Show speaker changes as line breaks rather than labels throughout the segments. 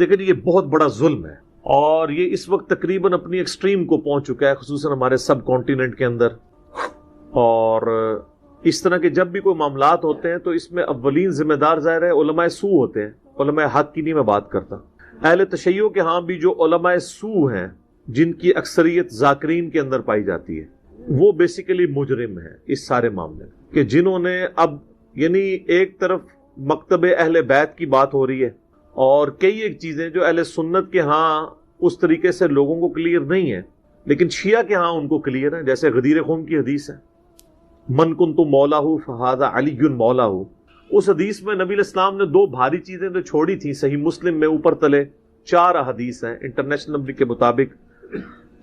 لیکن یہ بہت بڑا ظلم ہے اور یہ اس وقت تقریباً اپنی ایکسٹریم کو پہنچ چکا ہے، خصوصاً ہمارے سب کانٹیننٹ کے اندر. اور اس طرح کے جب بھی کوئی معاملات ہوتے ہیں تو اس میں اولین ذمہ دار ظاہر ہے علماء سو ہوتے ہیں. علماء حق کی نہیں میں بات کرتا، اہل تشیع کے ہاں بھی جو علماء سو ہیں جن کی اکثریت ذاکرین کے اندر پائی جاتی ہے، وہ بیسیکلی مجرم ہیں اس سارے معاملے میں، کہ جنہوں نے اب یعنی ایک طرف مکتب اہل بیت کی بات ہو رہی ہے اور کئی ایک چیزیں جو اہل سنت کے ہاں اس طریقے سے لوگوں کو کلیئر نہیں ہے لیکن شیعہ کے ہاں ان کو کلیئر ہے. جیسے غدیر خم کی حدیث ہے، من کنت مولاہ فہذا علی مولاہ. اس حدیث میں نبی الاسلام نے دو بھاری چیزیں جو چھوڑی تھیں، صحیح مسلم میں اوپر تلے 4 احادیث ہیں انٹرنیشنل نمبر کے مطابق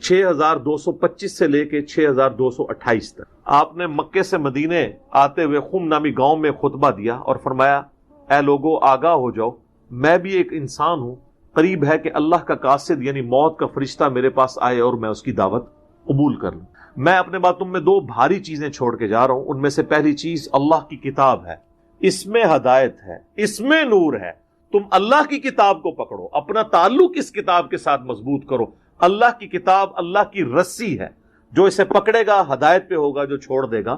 6225 سے لے کے 6228 تک. آپ نے مکے سے مدینے آتے ہوئے خم نامی گاؤں میں خطبہ دیا اور فرمایا اے لوگو آگاہ ہو جاؤ، میں بھی ایک انسان ہوں، قریب ہے کہ اللہ کا قاصد یعنی موت کا فرشتہ میرے پاس آئے اور میں اس کی دعوت قبول کر لوں. میں اپنے بات تم میں 2 بھاری چیزیں چھوڑ کے جا رہا ہوں. ان میں سے پہلی چیز اللہ کی کتاب ہے، اس میں ہدایت ہے، اس میں نور ہے. تم اللہ کی کتاب کو پکڑو، اپنا تعلق اس کتاب کے ساتھ مضبوط کرو. اللہ کی کتاب اللہ کی رسی ہے، جو اسے پکڑے گا ہدایت پہ ہوگا، جو چھوڑ دے گا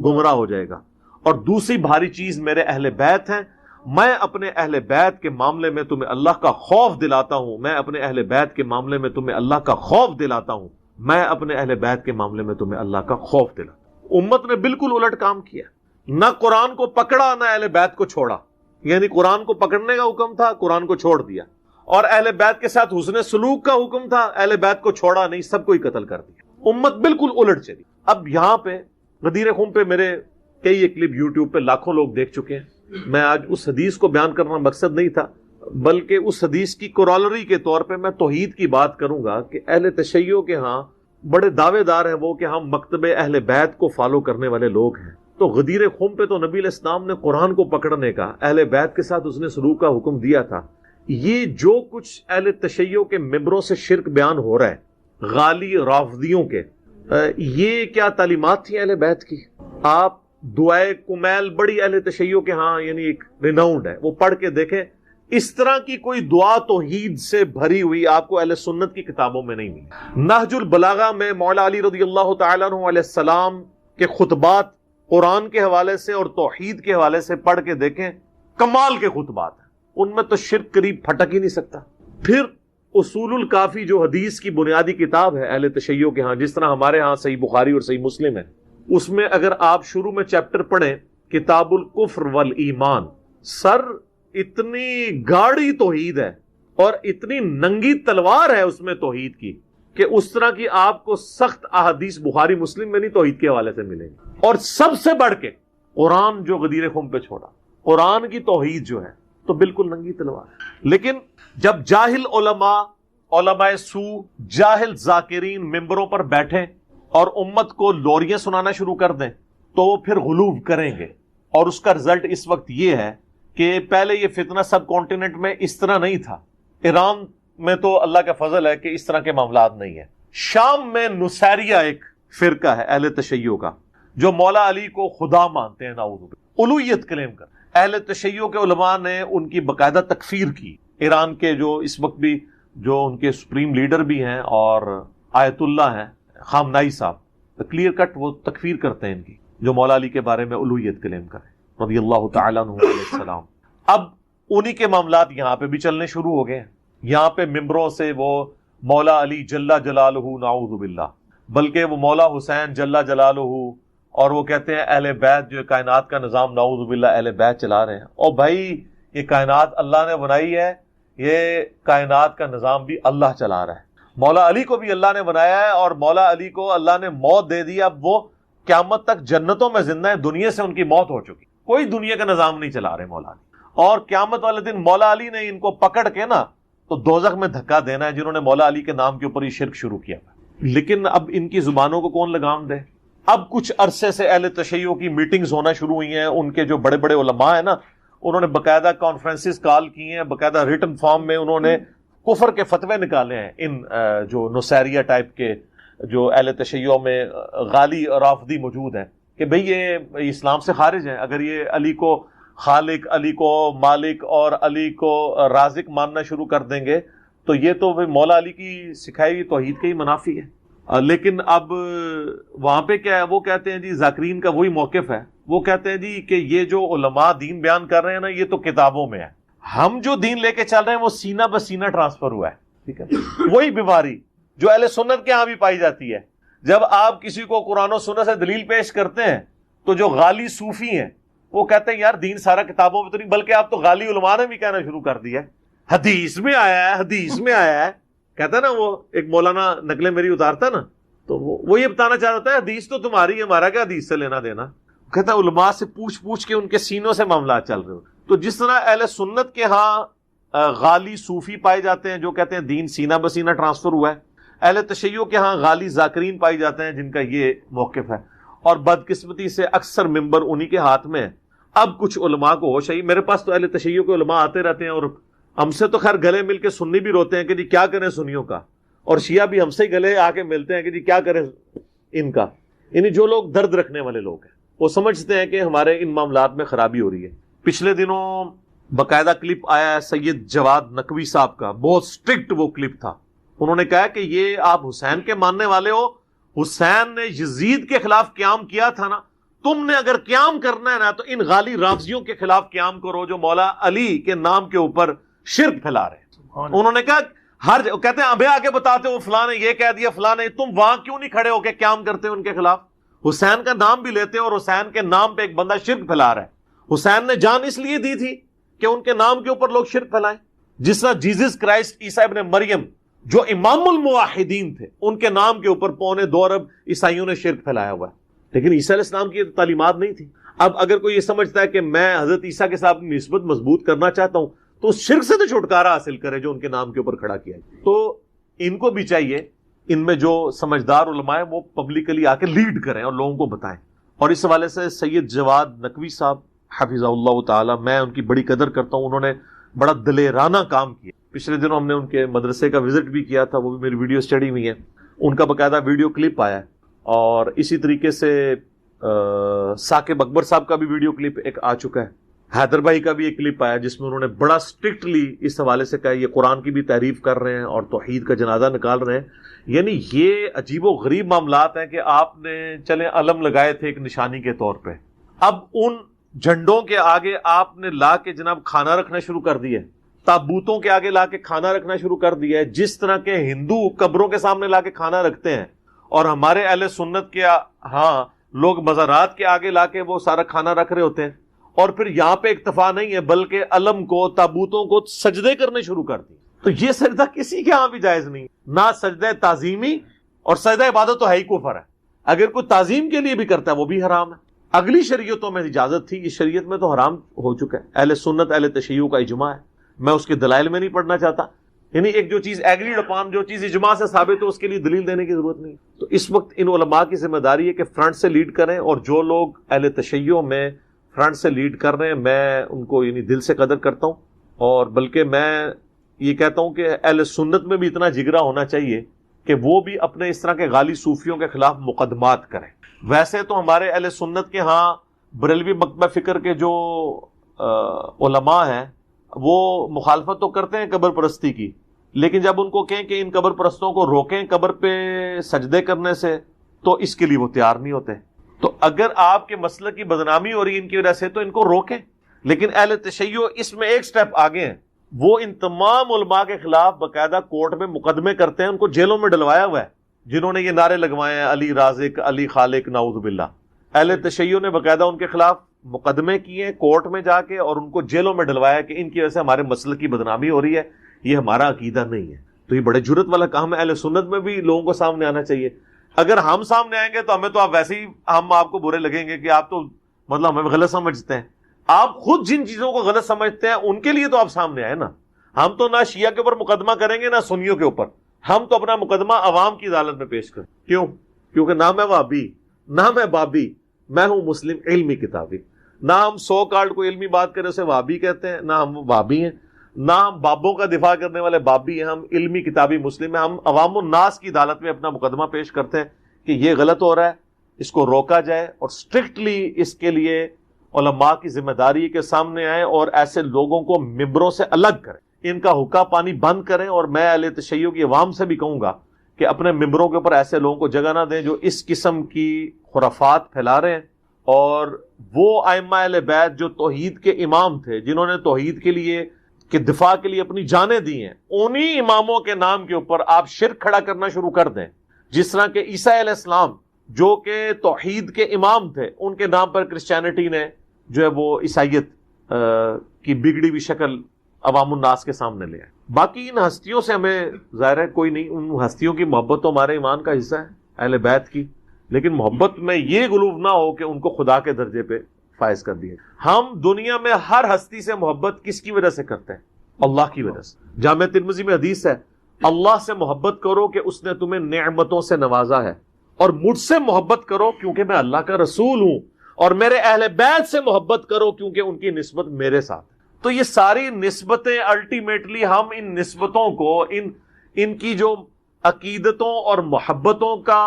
گمراہ ہو جائے گا. اور دوسری بھاری چیز میرے اہل بیت ہیں، میں اپنے اہل بیت کے معاملے میں تمہیں اللہ کا خوف دلاتا ہوں. میں اپنے اہل بیت کے معاملے میں تمہیں اللہ کا خوف دلاتا ہوں. میں اپنے اہل بیت کے معاملے میں تمہیں اللہ کا خوف دلاتا ہوں. امت نے بالکل الٹ کام کیا، نہ قرآن کو پکڑا نہ اہل بیت کو چھوڑا. یعنی قرآن کو پکڑنے کا حکم تھا، قرآن کو چھوڑ دیا، اور اہل بیت کے ساتھ حسن سلوک کا حکم تھا، اہل بیت کو چھوڑا نہیں، سب کو ہی قتل کر دیا. امت بالکل الٹ چلی. اب یہاں پہ غدیر خم پہ میرے کئی ایک کلپ یوٹیوب پہ لاکھوں لوگ دیکھ چکے ہیں. میں آج اس حدیث کو بیان کرنا مقصد نہیں تھا، بلکہ اس حدیث کی کورالری کے طور پہ میں توحید کی بات کروں گا کہ اہل تشیع کے ہاں بڑے دعوے دار ہیں وہ کہ ہم مکتب اہل بیت کو فالو کرنے والے لوگ ہیں. تو غدیر خم پہ تو نبی علیہ السلام نے قرآن کو پکڑنے کا، اہل بیت کے ساتھ اس نے سلوک کا حکم دیا تھا. یہ جو کچھ اہل تشیع کے ممبروں سے شرک بیان ہو رہا ہے، غالی رافضیوں کے، یہ کیا تعلیمات تھی اہل بیت کی؟ آپ دعائے کمیل بڑی اہل تشیع کے ہاں یعنی ایک ریناؤنڈ ہے، وہ پڑھ کے دیکھیں. اس طرح کی کوئی دعا توحید سے بھری ہوئی آپ کو اہل سنت کی کتابوں میں نہیں ملی. نہج البلاغہ میں مولا علی رضی اللہ تعالیٰ عنہ علیہ السلام کے خطبات قرآن کے حوالے سے اور توحید کے حوالے سے پڑھ کے دیکھیں، کمال کے خطبات ہیں. ان میں تو شرک قریب پھٹک ہی نہیں سکتا. پھر اصول الکافی جو حدیث کی بنیادی کتاب ہے اہل تشیع کے ہاں، جس طرح ہمارے ہاں صحیح بخاری اور صحیح مسلم ہے، اس میں اگر آپ شروع میں چیپٹر پڑھیں کتاب الکفر والایمان، سر اتنی گاڑی توحید ہے اور اتنی ننگی تلوار ہے اس میں توحید کی کہ اس طرح کی آپ کو سخت احادیث بخاری مسلم میں نہیں توحید کے حوالے سے ملیں گی. اور سب سے بڑھ کے قرآن جو غدیر خم پہ چھوڑا، قرآن کی توحید جو ہے تو بالکل ننگی تلوار ہے. لیکن جب جاہل علماء سو، جاہل ذاکرین ممبروں پر بیٹھیں اور امت کو لوریاں سنانا شروع کر دیں تو وہ پھر غلو کریں گے. اور اس کا رزلٹ اس وقت یہ ہے کہ پہلے یہ فتنہ سب کانٹیننٹ میں اس طرح نہیں تھا. ایران میں تو اللہ کا فضل ہے کہ اس طرح کے معاملات نہیں ہیں. شام میں نصیریہ ایک فرقہ ہے اہل تشیع کا، جو مولا علی کو خدا مانتے ہیں، نعوذ باللہ، الوہیت کلیم کر. اہل تشیع کے علماء نے ان کی باقاعدہ تکفیر کی. ایران کے جو اس وقت بھی جو ان کے سپریم لیڈر بھی ہیں اور آیت اللہ ہیں خامنائی صاحب، کلیئر کٹ وہ تکفیر کرتے ہیں ان کی، جو مولا علی کے بارے میں الوہیت کلیم کریں رضی اللہ تعالیٰ عنہ علیہ السلام. اب انہی کے معاملات یہاں پہ بھی چلنے شروع ہو گئے ہیں. یہاں پہ ممبروں سے وہ مولا علی جل جلالہ نعوذ باللہ، بلکہ وہ مولا حسین جل جلالہ، اور وہ کہتے ہیں اہل بیت جو کائنات کا نظام نعوذ باللہ اہل بیت چلا رہے ہیں. اور بھائی یہ کائنات اللہ نے بنائی ہے، یہ کائنات کا نظام بھی اللہ چلا رہا ہے. مولا علی کو بھی اللہ نے بنایا ہے اور مولا علی کو اللہ نے موت دے دی. اب وہ قیامت تک جنتوں میں زندہ ہیں، دنیا سے ان کی موت ہو چکی، کوئی دنیا کا نظام نہیں چلا رہے مولا علی. اور قیامت والے دن مولا علی نے ان کو پکڑ کے نا تو دوزخ میں دھکا دینا ہے جنہوں نے مولا علی کے نام کے اوپر یہ شرک شروع کیا. لیکن اب ان کی زبانوں کو کون لگام دے؟ اب کچھ عرصے سے اہل تشیع کی میٹنگز ہونا شروع ہوئی ہیں. ان کے جو بڑے بڑے علماء ہیں نا، انہوں نے باقاعدہ کانفرنسز کال کی ہیں، باقاعدہ ریٹن فارم میں انہوں نے کفر کے فتوے نکالے ہیں ان جو نصیریہ ٹائپ کے جو اہل تشیع میں غالی رافضی موجود ہیں کہ بھئی یہ اسلام سے خارج ہیں. اگر یہ علی کو خالق علی کو مالک اور علی کو رازق ماننا شروع کر دیں گے تو یہ تو مولا علی کی سکھائی ہوئی توحید کے ہی منافی ہے۔ لیکن اب وہاں پہ کیا ہے، وہ کہتے ہیں جی ذاکرین کا وہی موقف ہے، وہ کہتے ہیں جی کہ یہ جو علماء دین بیان کر رہے ہیں نا یہ تو کتابوں میں ہے، ہم جو دین لے کے چل رہے ہیں وہ سینہ بسینہ ٹرانسفر ہوا ہے، ٹھیک ہے، وہی بیماری جو اہل سنت کے ہاں بھی پائی جاتی ہے۔ جب آپ کسی کو قرآن و سنت سے دلیل پیش کرتے ہیں تو جو غالی صوفی ہیں وہ کہتے ہیں یار دین سارا کتابوں میں تو نہیں، بلکہ آپ تو غالی علماء نے بھی کہنا شروع کر دیا ہے، حدیث میں آیا ہے، حدیث میں آیا ہے، کہتا ہے نا وہ ایک مولانا نقلیں میری اتارتا نا تو وہ یہ بتانا چاہتا ہے حدیث تو تمہاری ہے، ہمارا کیا حدیث سے لینا دینا، کہتا ہے علماء سے پوچھ پوچھ کے ان کے سینوں سے معاملات چل رہے ہو۔ تو جس طرح اہل سنت کے ہاں غالی صوفی پائے جاتے ہیں جو کہتے ہیں دین سینہ بسینہ ٹرانسفر ہوا ہے، اہل تشیع کے ہاں غالی ذاکرین پائی جاتے ہیں جن کا یہ موقف ہے، اور بدقسمتی سے اکثر ممبر انہی کے ہاتھ میں ہے۔ اب کچھ علماء کو ہوش ہے، میرے پاس تو اہل تشیع کے علماء آتے رہتے ہیں اور ہم سے تو خیر گلے مل کے سنی بھی روتے ہیں کہ جی کیا کریں سنیوں کا، اور شیعہ بھی ہم سے گلے آ کے ملتے ہیں کہ جی کیا کریں ان کا، یعنی جو لوگ درد رکھنے والے لوگ ہیں وہ سمجھتے ہیں کہ ہمارے ان معاملات میں خرابی ہو رہی ہے۔ پچھلے دنوں باقاعدہ کلپ آیا ہے سید جواد نقوی صاحب کا، بہت سٹرکٹ وہ کلپ تھا، انہوں نے کہا کہ یہ آپ حسین کے ماننے والے ہو، حسین نے یزید کے خلاف قیام کیا تھا نا، تم نے اگر قیام کرنا ہے نا تو ان غالی رافضیوں کے خلاف قیام کرو جو مولا علی کے نام کے اوپر شرک پھیلا رہے ہیں۔ انہوں نے کہا کہتے ہیں ابھی آگے بتاتے ہو فلاں نے یہ کہہ دیا فلاں نے، تم وہاں کیوں نہیں کھڑے ہو کے قیام کرتے ان کے خلاف؟ حسین کا نام بھی لیتے اور حسین کے نام پہ ایک بندہ شرک پھیلا رہا ہے۔ حسین نے جان اس لیے دی تھی کہ ان کے نام کے اوپر لوگ شرک پھیلائیں، جس طرح جیزس کرائسٹ عیسیٰ ابن مریم جو امام الموحدین تھے ان کے نام کے اوپر 2.25 ارب عیسائیوں نے شرک پھیلایا ہوا ہے، لیکن عیسیٰ علیہ السلام کی یہ تعلیمات نہیں تھی۔ اب اگر کوئی یہ سمجھتا ہے کہ میں حضرت عیسیٰ کے ساتھ نسبت مضبوط کرنا چاہتا ہوں تو اس شرک سے تو چھٹکارا حاصل کرے جو ان کے نام کے اوپر کھڑا کیا ہے۔ تو ان کو بھی چاہیے، ان میں جو سمجھدار علماء ہیں وہ پبلکلی آ کے لیڈ کریں اور لوگوں کو بتائیں۔ اور اس حوالے سے سید جواد نقوی صاحب حفظہ اللہ تعالی، میں ان کی بڑی قدر کرتا ہوں، انہوں نے بڑا دلیرانہ کام کیا۔ پچھلے دنوں ہم نے ان کے مدرسے کا وزٹ بھی کیا تھا، وہ بھی میری ویڈیو اسٹڈی ہوئی ہے، ان کا باقاعدہ ویڈیو کلپ آیا ہے، اور اسی طریقے سے ثاقب اکبر صاحب کا بھی ویڈیو کلپ ایک آ چکا ہے، حیدر بھائی کا بھی ایک کلپ آیا جس میں انہوں نے بڑا اسٹرکٹلی اس حوالے سے کہا یہ قرآن کی بھی تحریف کر رہے ہیں اور توحید کا جنازہ نکال رہے ہیں۔ یعنی یہ عجیب و غریب معاملات ہیں کہ آپ نے چلیں علم لگائے تھے ایک نشانی کے طور پہ، اب ان جھنڈوں کے آگے آپ نے لا کے جناب کھانا رکھنا شروع کر دیا ہے، تابوتوں کے آگے لا کے کھانا رکھنا شروع کر دیا ہے، جس طرح کے ہندو قبروں کے سامنے لا کے کھانا رکھتے ہیں، اور ہمارے اہل سنت کے ہاں لوگ مزارات کے آگے لا کے وہ سارا کھانا رکھ رہے ہوتے ہیں، اور پھر یہاں پہ اکتفا نہیں ہے بلکہ علم کو تابوتوں کو سجدے کرنے شروع کر دی۔ تو یہ سجدہ کسی کے ہاں بھی جائز نہیں، نہ سجدہ تعظیمی، اور سجدہ عبادت تو ہے ہی کفر ہے، اگر کوئی تعظیم کے لیے بھی کرتا ہے وہ بھی حرام ہے۔ اگلی شریعتوں میں اجازت تھی، اس شریعت میں تو حرام ہو چکا ہے، اہل سنت اہل تشیع کا اجماع ہے، میں اس کے دلائل میں نہیں پڑھنا چاہتا، یعنی ایک جو چیز ایگریڈ اپان، جو چیز اجماع سے ثابت ہو اس کے لیے دلیل دینے کی ضرورت نہیں۔ تو اس وقت ان علماء کی ذمہ داری ہے کہ فرنٹ سے لیڈ کریں، اور جو لوگ اہل تشیع میں فرنٹ سے لیڈ کر رہے ہیں میں ان کو یعنی دل سے قدر کرتا ہوں، اور بلکہ میں یہ کہتا ہوں کہ اہل سنت میں بھی اتنا جگرا ہونا چاہیے کہ وہ بھی اپنے اس طرح کے غالی صوفیوں کے خلاف مقدمات کریں۔ ویسے تو ہمارے اہل سنت کے ہاں بریلوی مکتبہ فکر کے جو علماء ہیں وہ مخالفت تو کرتے ہیں قبر پرستی کی، لیکن جب ان کو کہیں کہ ان قبر پرستوں کو روکیں قبر پہ سجدے کرنے سے تو اس کے لیے وہ تیار نہیں ہوتے۔ تو اگر آپ کے مسلک کی بدنامی ہو رہی ہے ان کی وجہ سے تو ان کو روکیں، لیکن اہل تشیع اس میں ایک سٹیپ آگے ہیں، وہ ان تمام علماء کے خلاف باقاعدہ کورٹ میں مقدمے کرتے ہیں، ان کو جیلوں میں ڈلوایا ہوا ہے جنہوں نے یہ نعرے لگوائے ہیں علی رازق علی خالق نعوذ باللہ۔ اہل تشیع نے باقاعدہ ان کے خلاف مقدمے کیے کورٹ میں جا کے اور ان کو جیلوں میں ڈلوایا کہ ان کی وجہ سے ہمارے مسلک کی بدنامی ہو رہی ہے، یہ ہمارا عقیدہ نہیں ہے۔ تو یہ بڑے جرت والا کام ہے، اہل سنت میں بھی لوگوں کو سامنے آنا چاہیے۔ اگر ہم سامنے آئیں گے تو ہمیں تو آپ ویسے ہی ہم آپ کو برے لگیں گے کہ آپ تو مطلب ہمیں غلط سمجھتے ہیں۔ آپ خود جن چیزوں کو غلط سمجھتے ہیں ان کے لیے تو آپ سامنے آئے نا۔ ہم تو نہ شیعہ کے اوپر مقدمہ کریں گے نہ سنیوں کے اوپر، ہم تو اپنا مقدمہ عوام کی عدالت میں پیش کریں۔ کیوں؟ کیونکہ نہ میں وہابی نہ میں بابی، میں ہوں مسلم علمی کتابی۔ نہ ہم 100 کارڈ کو علمی بات کریں اسے وہابی کہتے ہیں، نہ ہم وہابی ہیں، نہ ہم بابوں کا دفاع کرنے والے بابی ہیں، ہم علمی کتابی مسلم ہیں۔ ہم عوام الناس کی عدالت میں اپنا مقدمہ پیش کرتے ہیں کہ یہ غلط ہو رہا ہے، اس کو روکا جائے اور اسٹرکٹلی اس کے لیے علماء کی ذمہ داری ہے کہ سامنے آئیں اور ایسے لوگوں کو ممبروں سے الگ کریں، ان کا حقہ پانی بند کریں، اور میں اہل تشیع کی عوام سے بھی کہوں گا کہ اپنے ممبروں کے اوپر ایسے لوگوں کو جگہ نہ دیں جو اس قسم کی خرافات پھیلا رہے ہیں۔ اور وہ ائمہ اہل بیت جو توحید کے امام تھے، جنہوں نے توحید کے لیے کہ دفاع کے لیے اپنی جانیں دی ہیں، انہی اماموں کے نام کے اوپر آپ شرک کھڑا کرنا شروع کر دیں۔ جس طرح کہ عیسیٰ علیہ السلام جو کہ توحید کے امام تھے، ان کے نام پر کرسچینٹی نے جو ہے وہ عیسائیت کی بگڑی ہوئی شکل عوام الناس کے سامنے لے آئے۔ باقی ان ہستیوں سے ہمیں ظاہر ہے کوئی نہیں، ان ہستیوں کی محبت تو ہمارے ایمان کا حصہ ہے اہل بیت کی، لیکن محبت میں یہ غلوف نہ ہو کہ ان کو خدا کے درجے پہ فائز کر دیے۔ ہم دنیا میں ہر ہستی سے محبت کس کی وجہ سے کرتے ہیں؟ اللہ کی وجہ سے۔ جامع ترمذی میں حدیث ہے، اللہ سے محبت کرو کہ اس نے تمہیں نعمتوں سے نوازا ہے، اور مجھ سے محبت کرو کیونکہ میں اللہ کا رسول ہوں، اور میرے اہل بیت سے محبت کرو کیونکہ ان کی نسبت میرے ساتھ ہے۔ تو یہ ساری نسبتیں الٹیمیٹلی ہم ان نسبتوں کو ان کی جو عقیدتوں اور محبتوں کا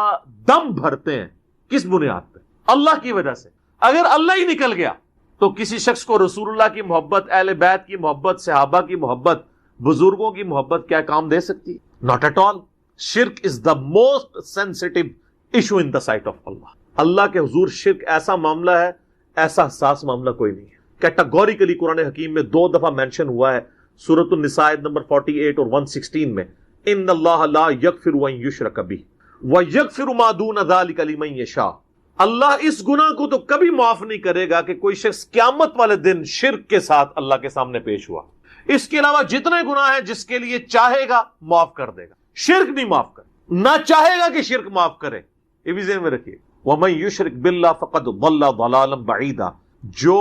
دم بھرتے ہیں، کس بنیاد پہ؟ اللہ کی وجہ سے۔ اگر اللہ ہی نکل گیا تو کسی شخص کو رسول اللہ کی محبت، اہل بیت کی محبت، صحابہ کی محبت، بزرگوں کی محبت کیا کام دے سکتی؟ Not at all. شرک is the most sensitive issue in the sight of Allah. اللہ کے حضور شرک ایسا معاملہ ہے، ایسا حساس معاملہ کوئی نہیں ہے۔ کیٹاگوریکلی قرآن حکیم میں 2 دفعہ مینشن ہوا ہے، سورۃ النساء نمبر 48 اور 116 میں، ان اللہ لا یغفر ان یشرک بہ ویغفر ما دون ذلک لمن یشاء۔ اللہ اس گناہ کو تو کبھی معاف نہیں کرے گا کہ کوئی شخص قیامت والے دن شرک کے ساتھ اللہ کے سامنے پیش ہوا۔ اس کے علاوہ جتنے گناہ ہیں جس کے لیے چاہے گا معاف کر دے گا، شرک نہیں معاف کر، نہ چاہے گا کہ شرک معاف کرے۔ یہ بھی ذہن میں رکھیے، وَمَن يُشْرِكْ بِاللَّهِ فَقَدْ ضَلَّ ضَلَالًا بَعِيدًا۔ جو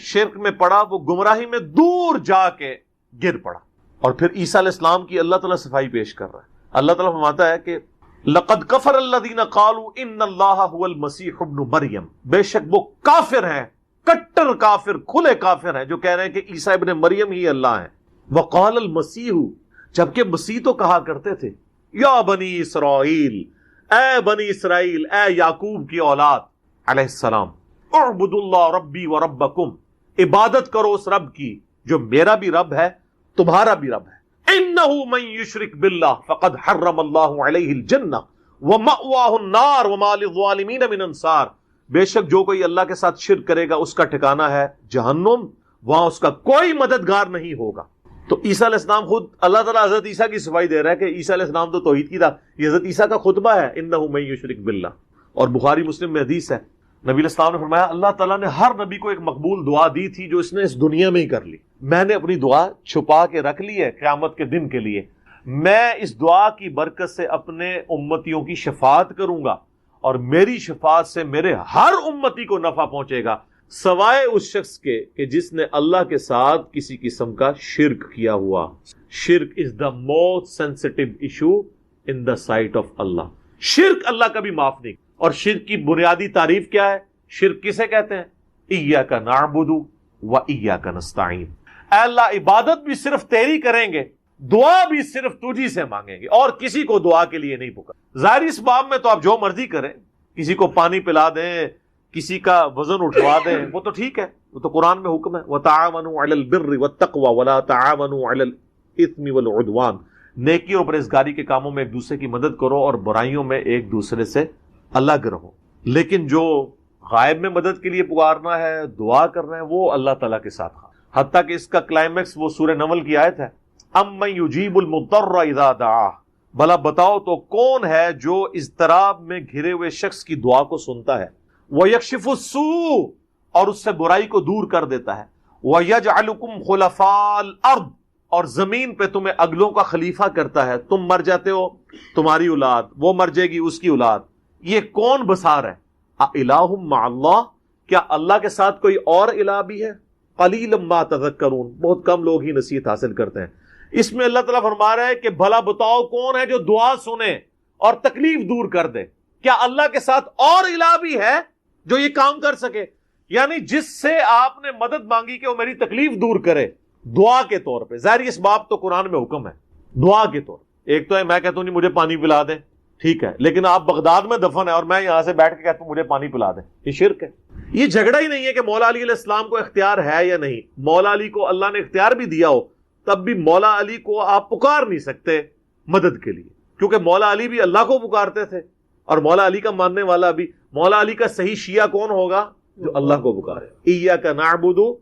شرک میں پڑا وہ گمراہی میں دور جا کے گر پڑا۔ اور پھر عیسیٰ علیہ السلام کی اللہ تعالیٰ صفائی پیش کر رہا ہے۔ اللہ تعالیٰ فرماتا ہے کہ لَقَدْ كَفَرَ الَّذِينَ قَالُوا إِنَّ اللَّهَ هُوَ الْمَسِيحُ ابْنُ مَرْيَم۔ بے شک وہ کافر ہیں، کٹر کافر، کھلے کافر ہیں، جو کہہ رہے ہیں کہ عیسیٰ ابن مریم ہی اللہ ہیں۔ وَقَالَ الْمَسِيحُ، جبکہ مسیح تو کہا کرتے تھے، یا بنی اسرائیل، اے بنی اسرائیل، اے یعقوب کی اولاد علیہ السلام، اعبدوا اللہ ربی و ربکم، عبادت کرو اس رب کی جو میرا بھی رب ہے تمہارا بھی رب ہے۔ انہ من یشرک باللہ فقد حرم اللہ علیہ الجنہ ومأواہ النار وما للظالمین من انصار۔ بے شک جو کوئی اللہ کے ساتھ شرک کرے گا اس کا ٹھکانہ ہے جہنم، وہاں اس کا کوئی مددگار نہیں ہوگا۔ تو عیسیٰ علیہ السلام خود اللہ تعالیٰ حضرت عیسیٰ کی صفائی دے رہا ہے کہ عیسیٰ علیہ السلام تو توحید کی تھا، یہ حضرت عیسیٰ کا خطبہ ہے، انہ من یشرک باللہ۔ اور بخاری مسلم میں حدیث ہے، نبی علیہ السلام نے فرمایا اللہ تعالیٰ نے ہر نبی کو ایک مقبول دعا دی تھی جو اس نے اس دنیا میں ہی کر لی، میں نے اپنی دعا چھپا کے رکھ لی ہے قیامت کے دن کے لیے۔ میں اس دعا کی برکت سے اپنے امتیوں کی شفاعت کروں گا، اور میری شفاعت سے میرے ہر امتی کو نفع پہنچے گا، سوائے اس شخص کے کہ جس نے اللہ کے ساتھ کسی قسم کا شرک کیا ہوا۔ شرک is the most sensitive issue in the sight of Allah. شرک اللہ کبھی معاف نہیں۔ اور شرک کی بنیادی تعریف کیا ہے؟ شرک کسے کہتے ہیں؟ ایاک نعبد و ایاک نستعین۔ اے اللہ عبادت بھی صرف تیری کریں گے، دعا بھی صرف تجھی سے مانگیں گے، اور کسی کو دعا کے لیے نہیں پکار۔ ظاہر اس باب میں تو آپ جو مرضی کریں، کسی کو پانی پلا دیں، کسی کا وزن اٹھوا دیں، وہ تو ٹھیک ہے، وہ تو قرآن میں حکم ہے، وَتَعَاوَنُوا عَلَى الْبِرِّ وَالتَّقْوَى وَلَا تَعَاوَنُوا عَلَى الْإِثْمِ وَالْعُدْوَانِ۔ نیکی اور پرہیزگاری کے کاموں میں ایک دوسرے کی مدد کرو، اور برائیوں میں ایک دوسرے سے الگ رہو۔ لیکن جو غائب میں مدد کے لیے پکارنا ہے، دعا کرنا ہے، وہ اللہ تعالیٰ کے ساتھ ہاں۔ حتیٰ کہ اس کا کلائمیکس وہ سورہ نمل کی آیت ہے، اَمَّن يُجِيبُ الْمُضْطَرَّ إِذَا دَعَاهُ۔ بھلا بتاؤ تو کون ہے جو اضطراب میں گھرے ہوئے شخص کی دعا کو سنتا ہے، وَيَكْشِفُ السُّوءَ، اور اس سے برائی کو دور کر دیتا ہے، وَيَجْعَلُكُمْ خُلَفَاءَ الْأَرْضِ، اور زمین پہ تمہیں اگلوں کا خلیفہ کرتا ہے، تم مر جاتے ہو تمہاری اولاد، وہ مر جائے گی اس کی اولاد۔ یہ کون بسار ہے؟ اِلَٰهٌ مَّعَ اللَّهِ، کیا اللہ کے ساتھ کوئی اور الہ بھی ہے؟ قَلِيلًا مَّا تَذَكَّرُونَ، بہت کم لوگ ہی نصیحت حاصل کرتے ہیں۔ اس میں اللہ تعالیٰ فرما رہا ہے کہ بھلا بتاؤ کون ہے جو دعا سنے اور تکلیف دور کر دے؟ کیا اللہ کے ساتھ اور الہ بھی ہے جو یہ کام کر سکے؟ یعنی جس سے آپ نے مدد مانگی کہ وہ میری تکلیف دور کرے دعا کے طور پہ۔ ظاہر اس باب تو قرآن میں حکم ہے دعا کے طور پہ۔ ایک تو ہے میں کہتا ہوں نہیں مجھے پانی پلا دیں، ٹھیک ہے، لیکن آپ بغداد میں دفن ہے اور میں یہاں سے بیٹھ کے کہتا ہوں مجھے پانی پلا دیں، یہ شرک ہے۔ یہ جھگڑا ہی نہیں ہے کہ مولا علی علیہ السلام کو اختیار ہے یا نہیں. مولا علی کو اللہ نے اختیار بھی دیا ہو تب بھی مولا علی کو آپ پکار نہیں سکتے مدد کے لیے, کیونکہ مولا علی بھی اللہ کو پکارتے تھے, اور مولا علی کا ماننے والا بھی. مولا علی کا صحیح شیعہ کون ہوگا؟ جو اللہ کو پکارے. ایاک نعبد و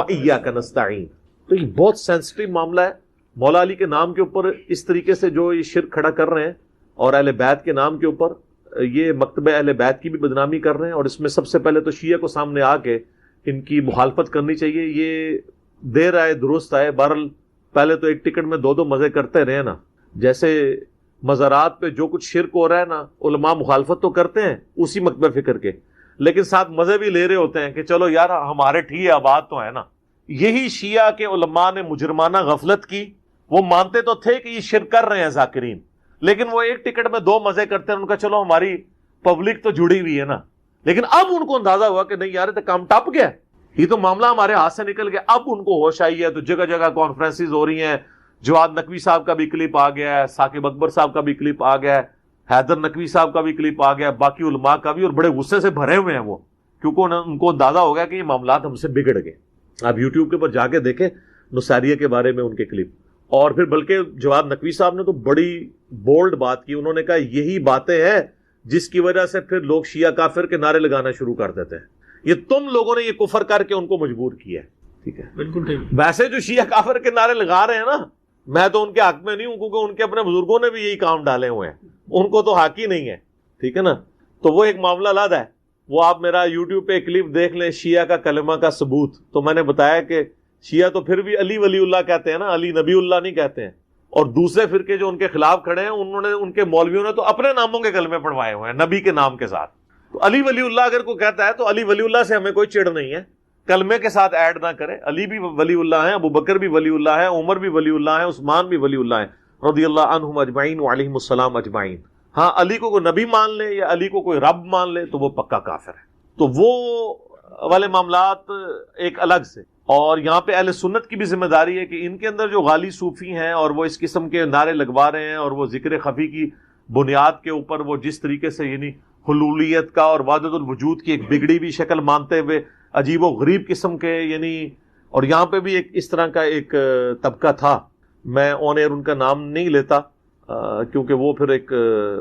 ایاک نستعین. تو یہ بہت سینسٹیو معاملہ ہے. مولا علی کے نام کے اوپر اس طریقے سے جو یہ شرک کھڑا کر رہے ہیں, اور اہل بیت کے نام کے اوپر یہ مکتبہ اہل بیت کی بھی بدنامی کر رہے ہیں, اور اس میں سب سے پہلے تو شیعہ کو سامنے آ کے ان کی مخالفت کرنی چاہیے. یہ دیر آئے درست آئے, بہرحال پہلے تو ایک ٹکٹ میں دو مزے کرتے رہے نا. جیسے مزارات پہ جو کچھ شرک ہو رہا ہے نا, علماء مخالفت تو کرتے ہیں اسی مکتبہ فکر کے, لیکن ساتھ مزے بھی لے رہے ہوتے ہیں کہ چلو یار ہمارے ٹھیک ہے, آباد تو ہے نا. یہی شیعہ کے علماء نے مجرمانہ غفلت کی. وہ مانتے تو تھے کہ یہ شرک کر رہے ہیں ذاکرین, لیکن وہ ایک ٹکٹ میں دو مزے کرتے ہیں. ان کا چلو ہماری پبلک تو جڑی ہوئی ہے نا, لیکن اب ان کو اندازہ ہوا کہ نہیں یار, تو کام ٹپ گیا, یہ تو معاملہ ہمارے ہاتھ سے نکل گیا. اب ان کو ہوش آئی ہے, تو جگہ جگہ کانفرنسز ہو رہی ہیں. جواد نقوی صاحب کا بھی کلپ آ گیا ہے, ثاقب اکبر صاحب کا بھی کلپ آ گیا ہے, حیدر نقوی صاحب کا بھی کلپ آ گیا ہے, باقی علماء کا بھی, اور بڑے غصے سے بھرے ہوئے ہیں وہ, کیونکہ ان کو اندازہ ہو گیا کہ یہ معاملات ہم سے بگڑ گئے. آپ یوٹیوب کے اوپر جا کے دیکھیں نصیریہ کے بارے میں ان کے کلپ. اور پھر بلکہ جواد نقوی صاحب نے تو بڑی بولڈ بات کی. انہوں نے کہا یہی باتیں ہیں جس کی وجہ سے پھر لوگ شیعہ کافر کے نعرے لگانا شروع کر دیتے ہیں. یہ تم لوگوں نے یہ کفر کر کے ان کو مجبور کیا ہے. ٹھیک ہے, بالکل ٹھیک. ویسے جو شیعہ کافر کے نعرے لگا رہے ہیں نا, میں تو ان کے حق میں نہیں ہوں, کیونکہ ان کے اپنے بزرگوں نے بھی یہی کام ڈالے ہوئے ہیں, ان کو تو حق ہی نہیں ہے. ٹھیک ہے نا, تو وہ ایک معاملہ الگ ہے. وہ آپ میرا یوٹیوب پہ کلپ دیکھ لیں, شیعہ کا کلمہ کا ثبوت. تو میں نے بتایا کہ شیعہ تو پھر بھی علی ولی اللہ کہتے ہیں نا, علی نبی اللہ نہیں کہتے ہیں. اور دوسرے فرقے جو ان کے خلاف کھڑے ہیں, انہوں نے, ان کے مولویوں نے تو اپنے ناموں کے کلمے پڑھوائے ہوئے ہیں نبی کے نام کے ساتھ. تو علی ولی اللہ اگر کوئی کہتا ہے تو علی ولی اللہ سے ہمیں کوئی چڑ نہیں ہے, کلمے کے ساتھ ایڈ نہ کرے. علی بھی ولی اللہ ہیں, ابو بکر بھی ولی اللہ ہے, عمر بھی ولی اللہ ہے, عثمان بھی ولی اللہ ہیں رضی اللہ عنہم اجمعین وعلیہم السلام اجمعین. ہاں, علی کو کوئی نبی مان لے یا علی کو کوئی رب مان لے تو وہ پکا کافر ہے. تو وہ والے معاملات ایک الگ سے. اور یہاں پہ اہل سنت کی بھی ذمہ داری ہے کہ ان کے اندر جو غالی صوفی ہیں اور وہ اس قسم کے نعرے لگوا رہے ہیں, اور وہ ذکر خفی کی بنیاد کے اوپر وہ جس طریقے سے یعنی حلولیت کا اور وحدت الوجود کی ایک بگڑی ہوئی شکل مانتے ہوئے عجیب و غریب قسم کے یعنی. اور یہاں پہ بھی ایک اس طرح کا ایک طبقہ تھا, میں آن ایئر ان کا نام نہیں لیتا کیونکہ وہ پھر ایک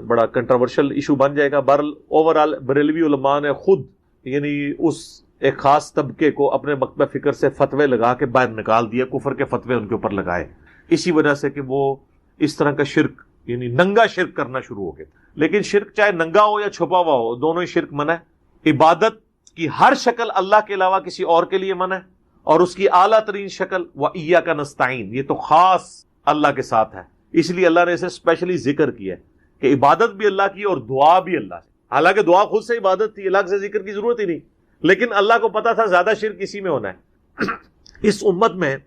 بڑا کنٹروورشل ایشو بن جائے گا. بہرحال اوورآل بریلوی علماء نے خود یعنی اس ایک خاص طبقے کو اپنے مکتبہ فکر سے فتوے لگا کے باہر نکال دیا, کفر کے فتوے ان کے اوپر لگائے, اسی وجہ سے کہ وہ اس طرح کا شرک یعنی ننگا شرک کرنا شروع ہو گئے. لیکن شرک چاہے ننگا ہو یا چھپا ہوا ہو, دونوں ہی شرک منع ہے. عبادت کی ہر شکل اللہ کے علاوہ کسی اور کے لیے منع ہے, اور اس کی اعلیٰ ترین شکل وَإِيَّاكَ نَسْتَعِينُ, یہ تو خاص اللہ کے ساتھ ہے. اس لیے اللہ نے اسے اسپیشلی ذکر کیا ہے کہ عبادت بھی اللہ کی اور دعا بھی اللہ سے. حالانکہ دعا خود سے عبادت تھی, الگ سے ذکر کی ضرورت ہی نہیں, لیکن اللہ کو پتا تھا زیادہ شرک اسی میں ہونا ہے. اس امت میں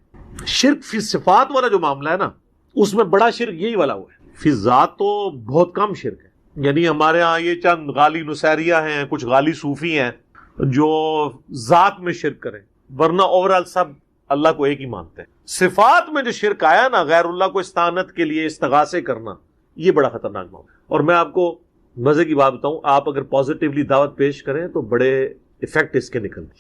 شرک فی صفات والا جو معاملہ ہے نا, اس میں بڑا شرک یہی والا ہوا ہے. فی ذات تو بہت کم شرک ہے. یعنی ہمارے ہاں یہ چند غالی نصیریہ ہیں, کچھ غالی صوفی ہیں جو ذات میں شرک کریں, ورنہ اوورال سب اللہ کو ایک ہی مانتے ہیں. صفات میں جو شرک آیا نا, غیر اللہ کو استعانت کے لیے استغاثے کرنا, یہ بڑا خطرناک معاملہ. اور میں آپ کو مزے کی بات بتاؤں, آپ اگر پازیٹیولی دعوت پیش کریں تو بڑے ایفیکٹ اس کے نکلتے.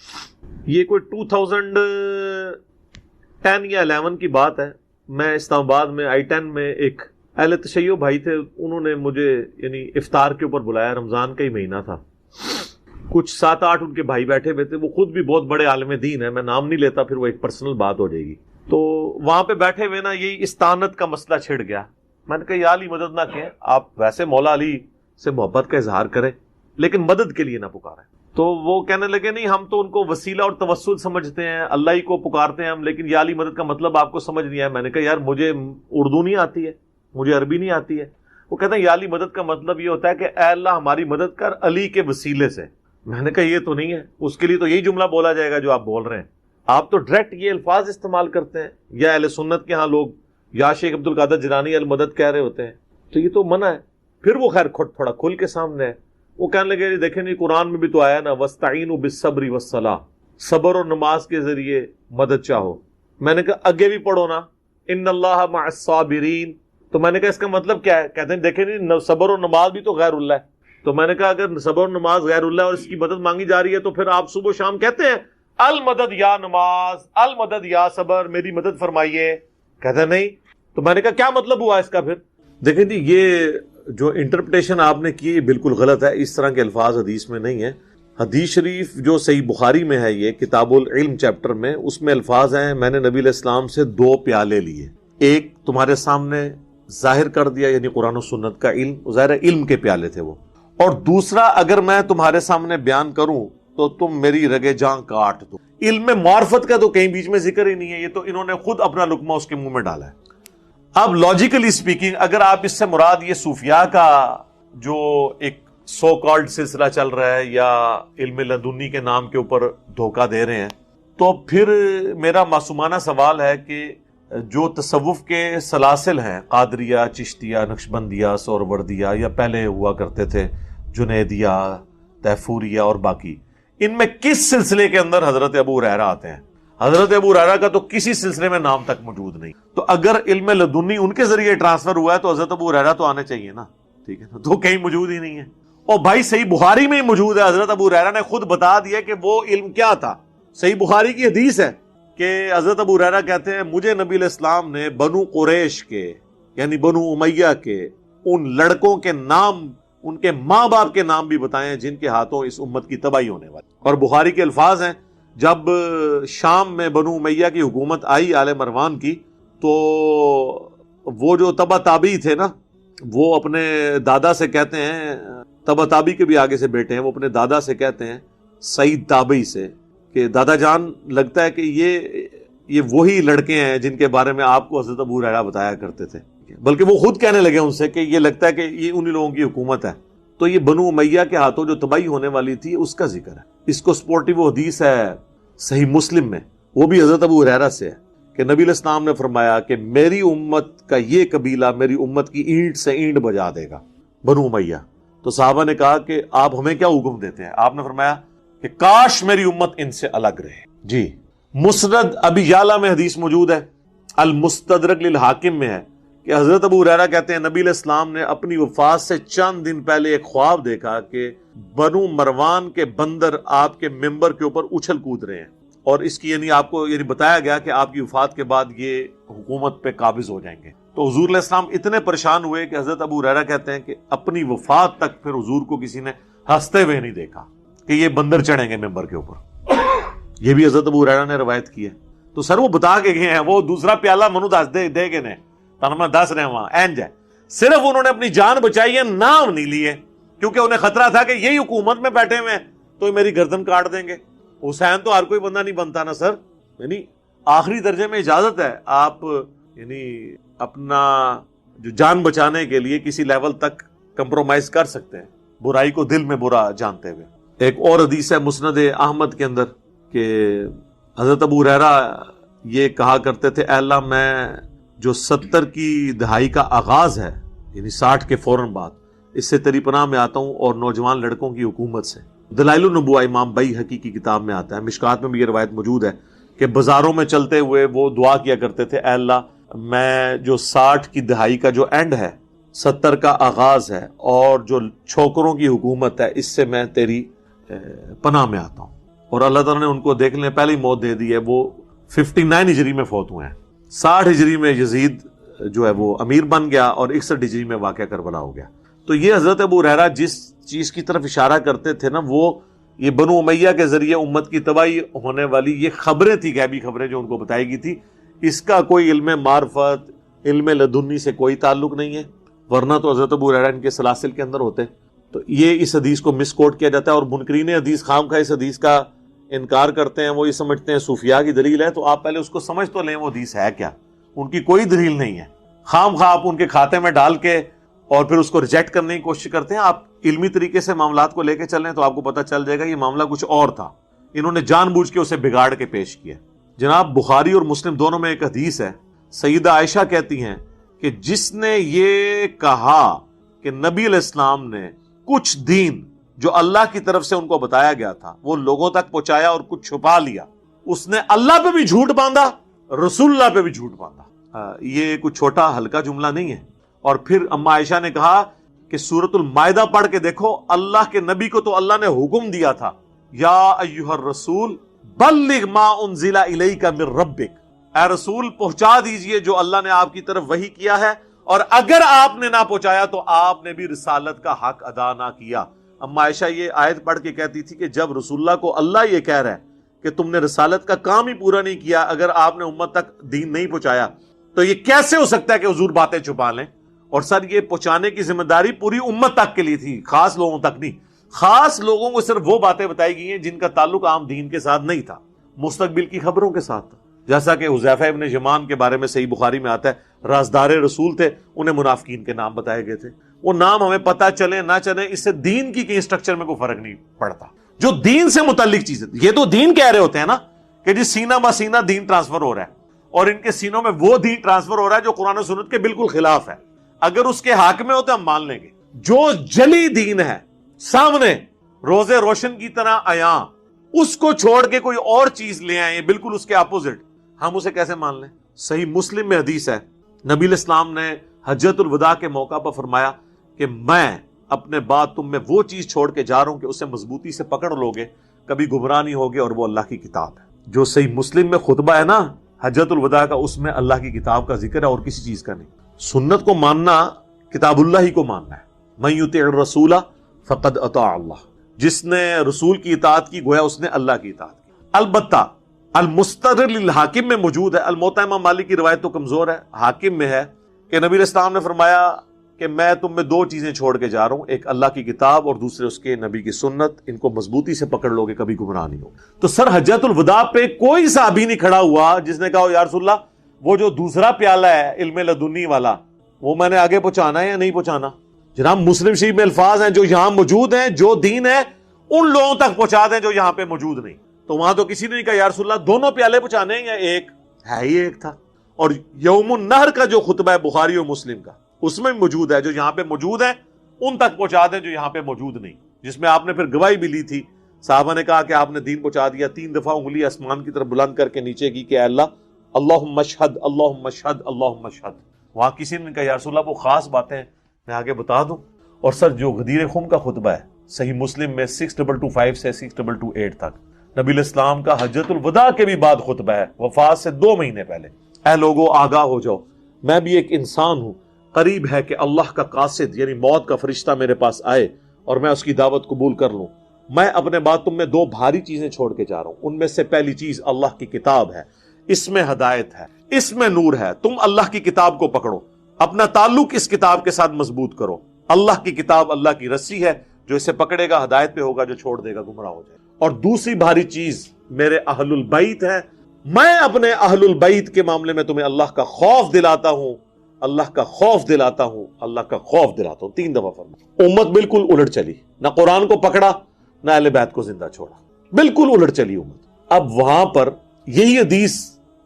یہ کوئی 2010 یا 11 کی بات ہے. میں اسلام آباد میں I-10 میں ایک اہل تشیع بھائی تھے, انہوں نے مجھے یعنی افطار کے اوپر بلایا. رمضان کا ہی مہینہ تھا, کچھ 7-8 ان کے بھائی بیٹھے ہوئے تھے. وہ خود بھی بہت بڑے عالم دین ہیں, میں نام نہیں لیتا, پھر وہ ایک پرسنل بات ہو جائے گی. تو وہاں پہ بیٹھے ہوئے نا یہی استعانت کا مسئلہ چھڑ گیا. میں نے کہا یا علی مدد نہ کہیں, آپ ویسے مولا علی سے محبت کا اظہار کریں لیکن مدد کے لیے نہ پکاریں. تو وہ کہنے لگے نہیں, ہم تو ان کو وسیلہ اور توسل سمجھتے ہیں, اللہ ہی کو پکارتے ہیں ہم, لیکن یا علی مدد کا مطلب آپ کو سمجھ نہیں آیا. میں نے کہا یار مجھے اردو نہیں آتی ہے, مجھے عربی نہیں آتی ہے. وہ کہتے ہیں یا علی مدد کا مطلب یہ ہوتا ہے کہ اے اللہ ہماری مدد کر علی کے وسیلے سے. میں نے کہا یہ تو نہیں ہے, اس کے لیے تو یہی جملہ بولا جائے گا جو آپ بول رہے ہیں. آپ تو ڈائریکٹ یہ الفاظ استعمال کرتے ہیں, یا اہل سنت کے ہاں لوگ یا شیخ عبد القادر جیلانی المدد کہہ رہے ہوتے ہیں, تو یہ تو منع ہے. پھر وہ خیر تھوڑا کھل کے سامنے ہے. وہ کہنے لگے دیکھیں نہیں, قرآن میں بھی تو آیا نا وَاسْتَعِينُوا بِالصَّبْرِ وَالصَّلَاةِ, صبر اور نماز کے ذریعے مدد چاہو. میں نے کہا آگے بھی پڑھو نا, ان اللہ مع الصابرین. تو میں نے کہا اس کا مطلب کیا ہے؟ کہتے ہیں دیکھیں نہیں, صبر اور نماز بھی تو غیر اللہ ہے. تو میں نے کہا اگر صبر و نماز غیر اللہ اور اس کی مدد مانگی جا رہی ہے تو پھر آپ صبح و شام کہتے ہیں المدد یا نماز، المدد یا صبر، میری مدد فرمائیے، کہتا نہیں. تو میں نے کہا کیا مطلب ہوا اس کا پھر؟ دیکھیں جی، یہ جو انٹرپریٹیشن آپ نے کی بالکل غلط ہے. اس طرح کے الفاظ حدیث میں نہیں ہیں. حدیث شریف جو صحیح بخاری میں ہے، یہ کتاب العلم چیپٹر میں، اس میں الفاظ ہیں میں نے نبی علیہ السلام سے 2 پیالے لیے، ایک تمہارے سامنے ظاہر کر دیا یعنی قرآن و سنت کا علم، ظاہر علم کے پیالے تھے وہ، اور دوسرا اگر میں تمہارے سامنے بیان کروں تو تم میری رگے جاں کاٹ دو. علم میں معرفت کا تو کہیں بیچ میں ذکر ہی نہیں ہے، یہ تو انہوں نے خود اپنا لقمہ اس کے منہ میں ڈالا ہے. اب لاجیکلی سپیکنگ اگر آپ اس سے مراد یہ صوفیاء کا جو ایک سو کالڈ سلسلہ چل رہا ہے یا علم لدنی کے نام کے اوپر دھوکہ دے رہے ہیں، تو پھر میرا معصومانہ سوال ہے کہ جو تصوف کے سلاسل ہیں، قادریہ، چشتیہ، نقشبندیہ، سہروردیہ، یا پہلے ہوا کرتے تھے جنیدیہ، طیفوریہ اور باقی، ان میں کس سلسلے کے اندر حضرت ابو ہریرہ آتے ہیں؟ حضرت ابو ہریرہ کا تو کسی سلسلے میں نام تک موجود نہیں. تو اگر علم لدنی ان کے ذریعے ٹرانسفر ہوا ہے تو حضرت ابو ہریرہ تو آنے چاہیے نا، ٹھیک ہے نا؟ تو کہیں موجود ہی نہیں ہے. اور بھائی صحیح بخاری میں ہی موجود ہے، حضرت ابو ہریرہ نے خود بتا دیا کہ وہ علم کیا تھا. صحیح بخاری کی حدیث ہے کہ حضرت ابو ہریرہ کہتے ہیں مجھے نبی علیہ السلام نے بنو قریش کے یعنی بنو امیہ کے ان لڑکوں کے نام، ان کے ماں باپ کے نام بھی بتائے ہیں جن کے ہاتھوں اس امت کی تباہی ہونے والی. اور بخاری کے الفاظ ہیں جب شام میں بنو امیہ کی حکومت آئی آل مروان کی، تو وہ جو تبا تابعی تھے نا، وہ اپنے دادا سے کہتے ہیں، تبا تابعی کے بھی آگے سے بیٹے ہیں، وہ اپنے دادا سے کہتے ہیں سعید تابعی سے کہ دادا جان لگتا ہے کہ یہ وہی لڑکے ہیں جن کے بارے میں آپ کو حضرت ابو ہریرہ بتایا کرتے تھے. بلکہ وہ خود کہنے لگے ان سے کہ یہ لگتا ہے کہ یہ انہی لوگوں کی حکومت ہے. تو یہ بنو امیہ کے ہاتھوں جو تباہی ہونے والی تھی اس کا ذکر ہے. اس کو سپورٹیو حدیث ہے صحیح مسلم میں، وہ بھی حضرت ابو ہریرہ سے ہے کہ نبی علیہ السلام نے فرمایا کہ میری امت کا یہ قبیلہ میری امت کی اینٹ سے اینٹ بجا دے گا، بنو امیہ. تو صحابہ نے کہا کہ آپ ہمیں کیا حکم دیتے ہیں؟ آپ نے فرمایا کہ کاش میری امت ان سے الگ رہے. جی، مسند ابی یعلا میں حدیث موجود ہے، المستدرک للحاکم میں ہے کہ حضرت ابو ہریرہ کہتے ہیں نبی علیہ السلام نے اپنی وفات سے چند دن پہلے ایک خواب دیکھا کہ بنو مروان کے بندر آپ کے ممبر کے اوپر اچھل کود رہے ہیں، اور اس کی یعنی آپ کو بتایا گیا کہ آپ کی وفات کے بعد یہ حکومت پہ قابض ہو جائیں گے. تو حضور علیہ السلام اتنے پریشان ہوئے کہ حضرت ابو ہریرہ کہتے ہیں کہ اپنی وفات تک پھر حضور کو کسی نے ہنستے ہوئے نہیں دیکھا کہ یہ بندر چڑھیں گے ممبر کے اوپر. یہ بھی حضرت ابو ہریرہ نے روایت کی ہے. تو سر وہ بتا کے گئے ہیں، وہ دوسرا پیالہ منو دس دے گئے نے تانا میں دس رہے ہیں وہاں اینج ہے. صرف انہوں نے اپنی جان بچائی ہے، نام نہیں لیے، کیونکہ انہیں خطرہ تھا کہ یہی حکومت میں بیٹھے ہوئے ہیں تو میری گردن کاٹ دیں گے. حسین تو ہر کوئی بندہ نہیں بنتا نا سر، یعنی آخری درجے میں اجازت ہے آپ یعنی اپنا جو جان بچانے کے لیے کسی لیول تک کمپرومائز کر سکتے ہیں، برائی کو دل میں برا جانتے ہوئے. ایک اور حدیث ہے مسند احمد کے اندر کہ حضرت ابو ہریرہ یہ کہا کرتے تھے اے اللہ میں جو 70 کی دہائی کا آغاز ہے یعنی 60 کے فوراً بعد، اس سے تیری پناہ میں آتا ہوں اور نوجوان لڑکوں کی حکومت سے. دلائل النبوہ امام بیہقی کی کتاب میں آتا ہے، مشکات میں بھی یہ روایت موجود ہے کہ بازاروں میں چلتے ہوئے وہ دعا کیا کرتے تھے اے اللہ میں جو 60 کی دہائی کا جو اینڈ ہے، 70 کا آغاز ہے اور جو چھوکروں کی حکومت ہے، اس سے میں تیری پناہ میں آتا ہوں. اور اللہ تعالیٰ نے ان کو دیکھ لیں پہلے ہی موت دے دی ہے، وہ 59 ہجری میں فوت ہوئے ہیں. 60 ہجری میں یزید جو ہے وہ امیر بن گیا اور 61 ہجری میں واقعہ کربلا ہو گیا. تو یہ حضرت ابو ہریرہ جس چیز کی طرف اشارہ کرتے تھے نا، وہ یہ بنو امیہ کے ذریعے امت کی تباہی ہونے والی یہ خبریں تھی، غیبی خبریں جو ان کو بتائی گئی تھی. اس کا کوئی علم معرفت، علم لدنی سے کوئی تعلق نہیں ہے، ورنہ تو حضرت ابو ہریرہ ان کے سلاسل کے اندر ہوتے. تو یہ اس حدیث کو مس کوٹ کیا جاتا ہے، اور منکرین حدیث خام خواہ اس حدیث کا انکار کرتے ہیں. وہ یہ سمجھتے ہیں صوفیاء کی دلیل ہے، تو آپ پہلے اس کو سمجھ تو لیں وہ حدیث ہے کیا. ان کی کوئی دلیل نہیں ہے، خام خواہ آپ ان کے کھاتے میں ڈال کے اور پھر اس کو ریجیکٹ کرنے کی کوشش کرتے ہیں. آپ علمی طریقے سے معاملات کو لے کے چلیں تو آپ کو پتہ چل جائے گا یہ معاملہ کچھ اور تھا، انہوں نے جان بوجھ کے اسے بگاڑ کے پیش کیا. جناب بخاری اور مسلم دونوں میں ایک حدیث ہے، سیدہ عائشہ کہتی ہیں کہ جس نے یہ کہا کہ نبی علیہ السلام نے کچھ دین جو اللہ کی طرف سے ان کو بتایا گیا تھا وہ لوگوں تک پہنچایا اور کچھ چھپا لیا، اس نے اللہ پہ بھی جھوٹ باندھا، رسول اللہ پہ بھی جھوٹ باندھا. یہ کچھ چھوٹا ہلکا جملہ نہیں ہے. اور پھر اما عائشہ نے کہا کہ سورۃ المائدہ پڑھ کے دیکھو، اللہ کے نبی کو تو اللہ نے حکم دیا تھا، یا ایھا الرسول بلغ ما انزل الیک من ربک، اے رسول پہنچا دیجئے جو اللہ نے آپ کی طرف وحی کیا ہے، اور اگر آپ نے نہ پہنچایا تو آپ نے بھی رسالت کا حق ادا نہ کیا۔ اما عائشہ یہ آیت پڑھ کے کہتی تھی کہ جب رسول اللہ کو اللہ یہ کہہ رہا ہے کہ تم نے رسالت کا کام ہی پورا نہیں کیا، اگر آپ نے امت تک دین نہیں پہنچایا، تو یہ کیسے ہو سکتا ہے کہ حضور باتیں چھپا لیں؟ اور سر یہ پہنچانے کی ذمہ داری پوری امت تک کے لیے تھی، خاص لوگوں تک نہیں۔ خاص لوگوں کو صرف وہ باتیں بتائی گئی ہیں جن کا تعلق عام دین کے ساتھ نہیں تھا، مستقبل کی خبروں کے ساتھ تھا، جیسا کہ حذیفہ ابن یمان کے بارے میں صحیح بخاری میں آتا ہے، رازدار رسول تھے، انہیں منافقین کے نام بتائے گئے تھے۔ وہ نام ہمیں پتہ چلے نہ چلے، اس سے دین کی کہیں سٹرکچر میں کوئی فرق نہیں پڑتا۔ جو دین سے متعلق چیزیں، یہ تو دین کہہ رہے ہوتے ہیں نا کہ جی سینہ بہ سینہ دین ٹرانسفر ہو رہا ہے، اور ان کے سینوں میں وہ دین ٹرانسفر ہو رہا ہے جو قرآن و سنت کے بالکل خلاف ہے۔ اگر اس کے حق میں ہوتے ہم مان لیں گے۔ جو جلی دین ہے سامنے روزے روشن کی طرح عیاں، اس کو چھوڑ کے کوئی اور چیز لے آئے بالکل اس کے اپوزٹ، ہم اسے کیسے مان لیں؟ صحیح مسلم میں حدیث ہے، نبی علیہ السلام نے حجۃ الوداع کے موقع پر فرمایا کہ میں اپنے بعد تم میں وہ چیز چھوڑ کے جا رہا ہوں کہ اسے مضبوطی سے پکڑ لوگے، کبھی گمراہ نہیں ہوگے، اور وہ اللہ کی کتاب ہے۔ جو صحیح مسلم میں خطبہ ہے نا حجۃ الوداع کا، اس میں اللہ کی کتاب کا ذکر ہے اور کسی چیز کا نہیں۔ سنت کو ماننا کتاب اللہ ہی کو ماننا ہے۔ من یطع الرسول فقد اطاع اللہ، جس نے رسول کی اطاعت کی گویا اس نے اللہ کی اطاعت کی۔ البتہ المستدرک للحاکم میں موجود ہے، الموطا امام مالک کی روایت تو کمزور ہے، حاکم میں ہے کہ نبی علیہ السلام نے فرمایا کہ میں تم میں دو چیزیں چھوڑ کے جا رہا ہوں، ایک اللہ کی کتاب اور دوسرے اس کے نبی کی سنت، ان کو مضبوطی سے پکڑ لوگے کبھی گمراہ نہیں ہو۔ تو سر حجۃ الوداع پہ کوئی صحابی نہیں کھڑا ہوا جس نے کہا یا رسول اللہ وہ جو دوسرا پیالہ ہے علم لدنی والا، وہ میں نے آگے پہنچانا ہے یا نہیں پہنچانا؟ جناب مسلم شریف میں الفاظ ہیں جو یہاں موجود ہیں، جو دین ہے ان لوگوں تک پہنچا دیں جو یہاں پہ موجود نہیں۔ تو وہاں تو کسی نے نہیں کہا یا رسول اللہ دونوں پیالے پہنچانے ہیں یا ایک، ہے ہی ایک تھا۔ اور یوم النہر کا جو خطبہ ہے بخاری اور مسلم کا، اس میں موجود ہے جو یہاں پہ موجود ہے ان تک پہنچا دیں جو یہاں پہ موجود نہیں، جس میں آپ نے پھر گواہی بھی لی تھی، صحابہ نے کہا کہ آپ نے دین پہنچا دیا، 3 دفعہ انگلی آسمان کی طرف بلند کر کے نیچے کی کہ اے اللہ اللہم اشہد اللہم اشہد اللہم اشہد۔ وہاں کسی نے کہا یا رسول اللہ وہ خاص باتیں میں آگے بتا دوں۔ اور سر جو غدیر خم کا خطبہ ہے صحیح مسلم میں 6225 سے 6228 تک، نبی علیہ السلام کا حجۃ الوداع کے بھی بعد خطبہ ہے، وفات سے 2 مہینے پہلے۔ اے لوگو آگاہ ہو جاؤ، میں بھی ایک انسان ہوں، قریب ہے کہ اللہ کا قاصد یعنی موت کا فرشتہ میرے پاس آئے اور میں اس کی دعوت قبول کر لوں۔ میں اپنے بعد تم میں 2 بھاری چیزیں چھوڑ کے جا رہا ہوں، ان میں سے پہلی چیز اللہ کی کتاب ہے، اس میں ہدایت ہے، اس میں نور ہے، تم اللہ کی کتاب کو پکڑو، اپنا تعلق اس کتاب کے ساتھ مضبوط کرو۔ اللہ کی کتاب اللہ کی رسی ہے، جو اسے پکڑے گا ہدایت پہ ہوگا، جو چھوڑ دے گا گمراہ ہو جائے گا۔ اور دوسری بھاری چیز میرے اہل البیت ہے، میں اپنے اہل البیت کے معاملے میں تمہیں اللہ کا خوف دلاتا ہوں، اللہ کا خوف دلاتا ہوں، اللہ کا خوف دلاتا ہوں، 3 دفعہ فرمایا۔ امت بالکل الٹ چلی، نہ قرآن کو پکڑا نہ اہل بیت کو زندہ چھوڑا، بالکل الٹ چلی امت۔ اب وہاں پر یہی حدیث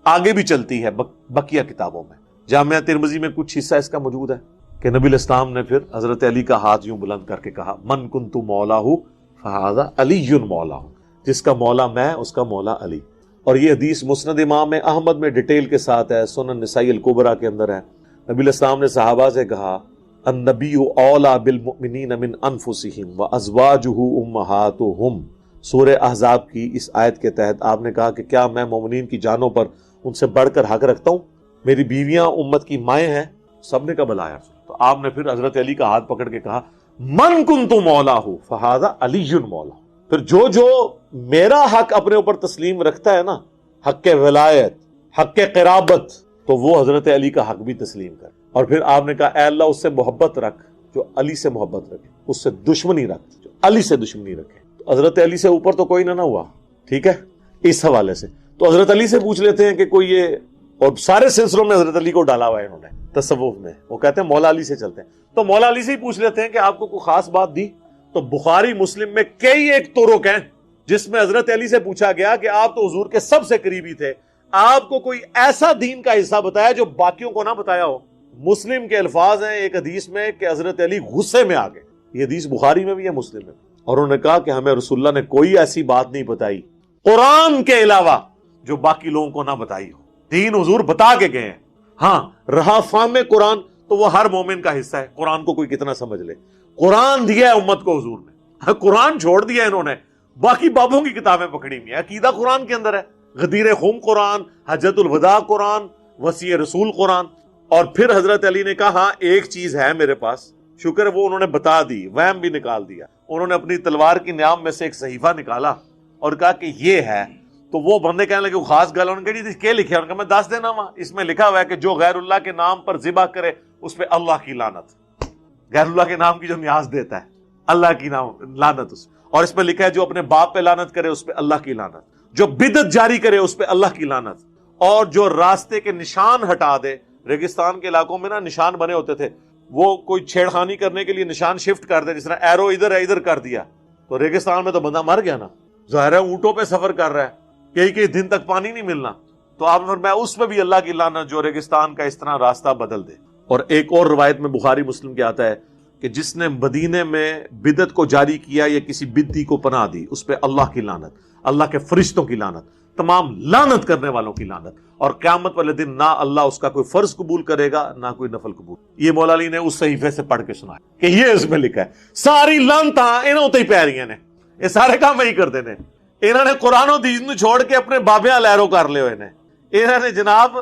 آگے بھی چلتی ہے بقیہ کتابوں میں، جامعہ ترمذی میں کچھ حصہ اس کا موجود ہے کہ نبی علیہ السلام نے پھر حضرت علی کا ہاتھ یوں بلند کر کے کہا من کنت مولاہ فہذا علی مولاہ، جس کا مولا میں اس کا مولا علی۔ اور یہ حدیث مسند امام احمد میں ڈیٹیل کے ساتھ ہے، سنن نسائی الکبریٰ کے اندر ہے۔ نبی علیہ السلام نے صحابہ سے کہا النبی اولیٰ بالمؤمنین من انفسہم وازواجہ امہاتہم، سورہ احزاب کی اس آیت کے تحت آپ نے کہا کہ کیا میں مومنین کی جانوں پر ان سے بڑھ کر حق رکھتا ہوں؟ میری بیویاں امت کی مائیں ہیں۔ سب نے کہا بلا یا رسول اللہ۔ تو آپ نے پھر حضرت علی کا ہاتھ پکڑ کے کہا من کنت مولاہ فہذا علی مولاہ، پھر جو میرا حق اپنے اوپر تسلیم رکھتا ہے نا، حق ولایت، حق قرابت، تو وہ حضرت علی کا حق بھی تسلیم کر۔ اور پھر آپ نے کہا اے اللہ اس سے محبت رکھ جو علی سے محبت رکھے، اس سے دشمنی رکھ جو علی سے دشمنی رکھے۔ تو حضرت علی سے اوپر تو کوئی نہ ہوا، ٹھیک ہے، اس حوالے سے تو حضرت علی سے پوچھ لیتے ہیں کہ کوئی یہ، اور سارے سلسلوں میں حضرت علی کو ڈالا ہوا ہے انہوں نے تصوف میں، وہ کہتے ہیں مولا علی سے چلتے ہیں، تو مولا علی سے ہی پوچھ لیتے ہیں کہ آپ کو کوئی خاص بات دی؟ تو بخاری مسلم میں کئی ایک طرق ہیں جس میں حضرت علی سے پوچھا گیا کہ آپ تو حضور کے سب سے قریبی تھے، آپ کو کوئی ایسا دین کا حصہ بتایا جو باقیوں کو نہ بتایا ہو۔ مسلم کے الفاظ ہیں ایک حدیث میں کہ حضرت علی غصے میں آ گئے، یہ حدیث بخاری میں بھی ہے مسلم میں، اور انہوں نے کہا کہ ہمیں رسول اللہ نے کوئی ایسی بات نہیں بتائی قرآن کے علاوہ جو باقی لوگوں کو نہ بتائی ہو، دین حضور بتا کے گئے ہیں، ہاں رہا فہم قرآن تو وہ ہر مومن کا حصہ ہے، قرآن کو کوئی کتنا سمجھ لے۔ قرآن دیا ہے امت کو حضور نے، قرآن چھوڑ دیا انہوں نے، باقی بابوں کی کتابیں پکڑی ہوئی ہیں۔ عقیدہ قرآن کے اندر ہے، غدیر خم قرآن، حجت الوداع قرآن، وصیہ رسول قرآن۔ اور پھر حضرت علی نے کہا ہاں ایک چیز ہے میرے پاس، شکر وہ انہوں نے بتا دی، وہم بھی نکال دیا۔ انہوں نے اپنی تلوار کی نیام میں سے ایک صحیفہ نکالا اور کہا کہ یہ ہے۔ تو وہ بندے کہنے لگے وہ خاص گل، انہوں نے کہا کیا لکھا ہے؟ انہوں نے کہا میں دس دینا وہاں، اس میں لکھا ہوا ہے کہ جو غیر اللہ کے نام پر ذبح کرے اس پہ اللہ کی لعنت، غیر اللہ کے نام کی جو نیاز دیتا ہے اللہ کی نام لعنت اس پہ۔ اور اس میں لکھا ہے جو اپنے باپ پہ لعنت کرے اس پہ اللہ کی لعنت، جو بدعت جاری کرے اس پہ اللہ کی لعنت، اور جو راستے کے نشان ہٹا دے۔ ریگستان کے علاقوں میں نا نشان بنے ہوتے تھے، وہ کوئی چھیڑخانی کرنے کے لیے نشان شفٹ کر دے، جس طرح ایرو ادھر ہے ادھر کر دیا تو ریگستان میں تو بندہ مر گیا نا، ظاہر ہے اونٹوں پہ سفر کر رہا ہے، کئی دن تک پانی نہیں ملنا، تو آپ نے فرمایا اس پہ بھی اللہ کی لعنت جو ریگستان کا اس طرح راستہ بدل دے۔ اور ایک اور روایت میں بخاری مسلم کے آتا ہے کہ جس نے مدینے میں بدعت کو جاری کیا یا کسی بدعتی کو پناہ دی اس پہ اللہ کی لعنت، اللہ کے فرشتوں کی لعنت، تمام لعنت کرنے والوں کی لعنت، اور قیامت والے دن نہ اللہ اس کا کوئی فرض قبول کرے گا نہ کوئی نفل قبول۔ یہ مولا علی نے اس صحیفے سے پڑھ کے سنا کہ یہ اس میں لکھا ہے، ساری لعنتاں انہوں تے ہی پی رہی نے، یہ سارے کام وہی کرتے نے۔ انہوں نے قرآن و حدیث نو چھوڑ کے اپنے بابیاں لہرو کر لے ہوئے نے، انہوں نے جناب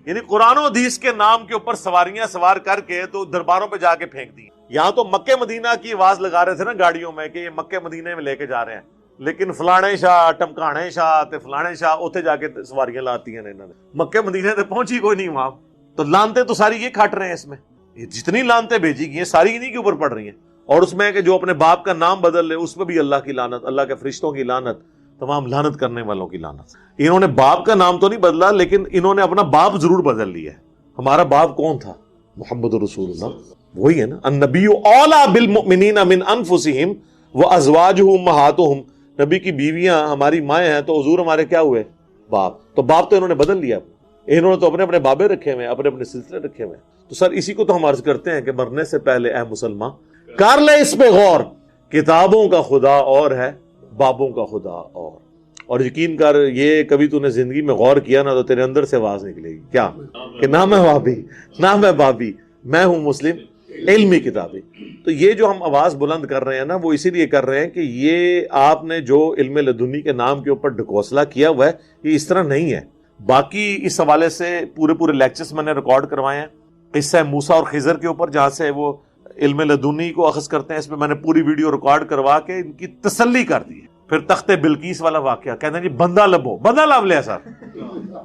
یعنی قرآن و حدیث کے نام کے اوپر سواریاں سوار کر کے تو درباروں پہ جا کے پھینک دی۔ یہاں تو مکے مدینہ کی آواز لگا رہے تھے نا گاڑیوں میں کہ یہ مکے مدینے میں لے کے جا رہے ہیں، لیکن فلانے شاہ ٹمکانے شاہ تے فلانے شاہ اوتھے جا کے سواریاں لاتی ہیں انہوں نے، مکے مدینے تے پہنچی کوئی نہیں وہاں۔ تو لانتے تو ساری یہ کھٹ رہے ہیں اس میں، یہ جتنی لانتے بھیجی گئی ہیں ساری انہی کے اوپر پڑ رہی ہیں۔ اور اس میں کہ جو اپنے باپ کا نام بدل لے اس پہ بھی اللہ کی لعنت، اللہ کے فرشتوں کی لعنت، تمام لعنت کرنے والوں کی لعنت۔ انہوں نے باپ کا نام تو نہیں بدلا لیکن انہوں نے اپنا باپ ضرور بدل لیا ہے۔ ہمارا باپ کون تھا؟ محمد رسول اللہ، وہی ہے نا، النبی اولیٰ بالمؤمنین من انفسہم وازواجہ امہاتہم، نبی کی بیویاں ہماری مائیں ہیں تو حضور ہمارے کیا ہوئے؟ باپ۔ تو باپ تو انہوں نے بدل لیا، انہوں نے تو اپنے اپنے بابے رکھے ہوئے، اپنے اپنے سلسلے رکھے ہوئے۔ تو سر اسی کو تو ہم عرض کرتے ہیں کہ مرنے سے پہلے اے مسلمان کر لے اس پہ غور، کتابوں کا خدا اور ہے، بابوں کا خدا اور یقین کر یہ کبھی تو نے زندگی میں غور کیا نا تو تیرے اندر سے آواز نکلے گی کیا کہ نہ میں بابی نہ میں بابی، میں ہوں مسلم علمی کتابی۔ تو یہ جو ہم آواز بلند کر رہے ہیں نا وہ اسی لیے کر رہے ہیں کہ یہ آپ نے جو علم لدنی کے نام کے اوپر ڈھکوسلہ کیا ہوا ہے یہ اس طرح نہیں ہے۔ باقی اس حوالے سے پورے لیکچرز میں نے ریکارڈ کروائے ہیں، قصہ موسیٰ اور خضر کے اوپر جہاں سے وہ علم لدنی کو اخذ کرتے ہیں، اس میں میں نے پوری ویڈیو ریکارڈ کروا کے ان کی تسلی کر دی ہے۔ پھر تخت بلقیس والا واقعہ کہتے ہیں جی بندہ لبو، بندہ لب لیا سر،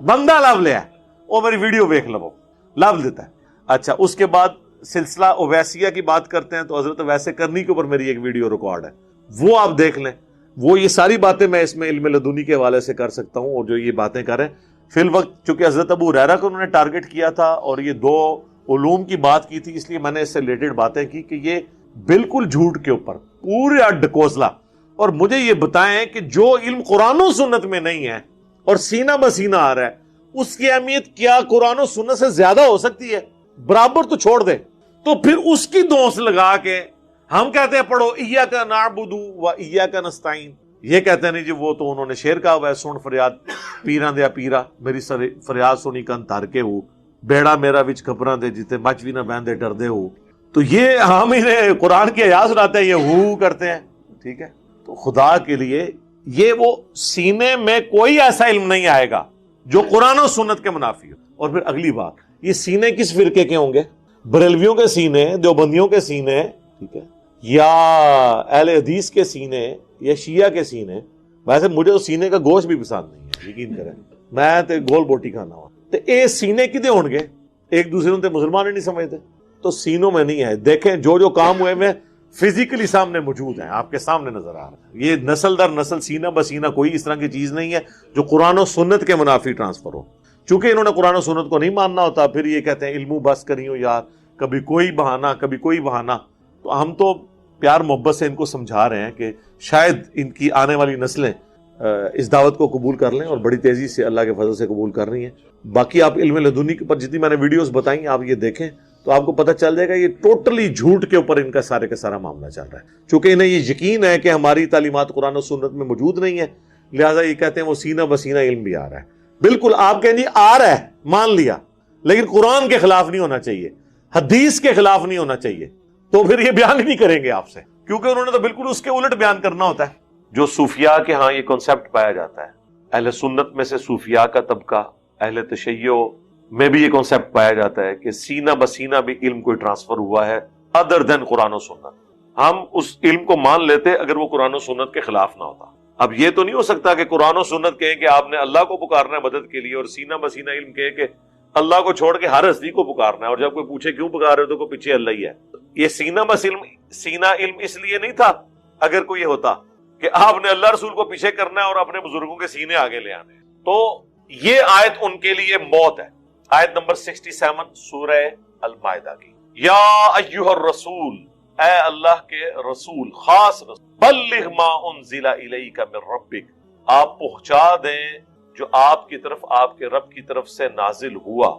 بندہ لب لیا، وہ میری ویڈیو دیکھ لو، لب دیتا ہے۔ اچھا اس کے بعد سلسلہ اویسیہ کی بات کرتے ہیں تو حضرت ویسے کرنی کے اوپر میری ایک ویڈیو ریکارڈ ہے، وہ آپ دیکھ لیں۔ وہ یہ ساری باتیں میں اس میں علم لدنی کے حوالے سے کر سکتا ہوں، اور جو یہ باتیں کریں فی الوقت چونکہ حضرت ابو ہریرہ کو انہوں نے ٹارگٹ کیا تھا اور یہ دو علوم کی بات کی تھی، اس لیے میں نے اس سے ریلیٹڈ باتیں کی کہ یہ بالکل جھوٹ کے اوپر پورے ڈکوسلہ۔ اور مجھے یہ بتائیں کہ جو علم قرآن و سنت میں نہیں ہے اور سینہ بسینہ آ رہا ہے اس کی اہمیت کیا قرآن و سنت سے زیادہ ہو سکتی ہے؟ برابر تو چھوڑ دے، تو پھر اس کی دوست لگا کے ہم کہتے ہیں پڑھو ایاک نعبد و ایاک نستعین، یہ کہتے ہیں نہیں جی وہ تو انہوں نے شعر کہا ہوا ہے، سن فریاد پیراں دیا پیرا میری فریاد سنی کن تر کے ہو، بیڑا میرا وچ کھپراں دے جتے مچ بھی نہ بہندے ڈردے ہو۔ تو یہ ہم انہیں قرآن کی آیات سناتے ہیں، یہ ہو کرتے ہیں، ٹھیک ہے۔ تو خدا کے لیے یہ وہ سینے میں کوئی ایسا علم نہیں آئے گا جو قرآن و سنت کے منافی ہو۔ اور پھر اگلی بات، یہ سینے کس فرقے کے ہوں گے؟ بریلویوں کے سینے، دیوبندیوں کے سینے، ٹھیک ہے، یا اہل حدیث کے سینے یا شیعہ کے سینے۔ ویسے مجھے تو سینے کا گوشت بھی پسند نہیں ہے، یقین کریں، میں تے گول بوٹی کھانا ہوا۔ تو اے سینے کدے ہون گے؟ ایک دوسرے تے مسلمان نہیں سمجھتے، تو سینوں میں نہیں ہے۔ دیکھیں جو کام ہوئے میں فزیکلی سامنے موجود ہیں، آپ کے سامنے نظر آ رہا ہے۔ یہ نسل در نسل سینہ بسینہ کوئی اس طرح کی چیز نہیں ہے جو قرآن و سنت کے منافی ٹرانسفر ہو۔ چونکہ انہوں نے قرآن و سنت کو نہیں ماننا ہوتا، پھر یہ کہتے ہیں علمو بس کریو یار، کبھی کوئی بہانہ کبھی کوئی بہانہ۔ تو ہم تو پیار محبت سے ان کو سمجھا رہے ہیں کہ شاید ان کی آنے والی نسلیں اس دعوت کو قبول کر لیں، اور بڑی تیزی سے اللہ کے فضل سے قبول کر رہی ہیں۔ باقی آپ علم لدنی کے اوپر جتنی میں نے ویڈیوز بتائیں آپ یہ دیکھیں تو آپ کو پتہ چل جائے گا یہ ٹوٹلی جھوٹ کے اوپر ان کا سارے کا سارا معاملہ چل رہا ہے۔ چونکہ انہیں یہ یقین ہے کہ ہماری تعلیمات قرآن و سنت میں موجود نہیں ہے، لہٰذا یہ کہتے ہیں وہ سینہ بسینہ علم بھی آ رہا ہے۔ بالکل آپ کہیں جی آ رہا ہے، مان لیا، لیکن قرآن کے خلاف نہیں ہونا چاہیے۔ حدیث کے خلاف نہیں ہونا چاہیے، تو پھر یہ بیان نہیں کریں گے آپ سے، کیونکہ انہوں نے تو بالکل اس کے الٹ بیان کرنا ہوتا ہے۔ جو صوفیاء کے ہاں یہ کنسپٹ پایا جاتا ہے، اہل سنت میں سے صوفیاء کا طبقہ، اہل تشیع میں بھی یہ کنسپٹ پایا جاتا ہے کہ سینہ بسینہ بھی علم کوئی ٹرانسفر ہوا ہے ادر دین قرآن و سنت۔ ہم اس علم کو مان لیتے اگر وہ قرآن و سنت کے خلاف نہ ہوتا۔ اب یہ تو نہیں ہو سکتا کہ قرآن و سنت کہیں کہ آپ نے اللہ کو پکارنا ہے مدد کے لیے، اور سینہ بسینہ علم کہے کہ اللہ کو چھوڑ کے ہر ہستی کو پکارنا ہے، اور جب کوئی پوچھے کیوں پکار رہے ہو تو کوئی پیچھے اللہ ہی ہے۔ یہ سینہ علم اس لیے نہیں تھا، اگر کوئی یہ ہوتا کہ آپ نے اللہ رسول کو پیچھے کرنا ہے اور اپنے بزرگوں کے سینے آگے لے آنے، تو یہ آیت ان کے لیے موت ہے۔ آیت نمبر 67 سورہ المائدہ کی، یا ایھا الرسول، اے اللہ کے رسول، خاص رسول، بلغ ما انزل الیک من ربک، آپ پہنچا دیں جو آپ کی طرف آپ کے رب کی طرف سے نازل ہوا،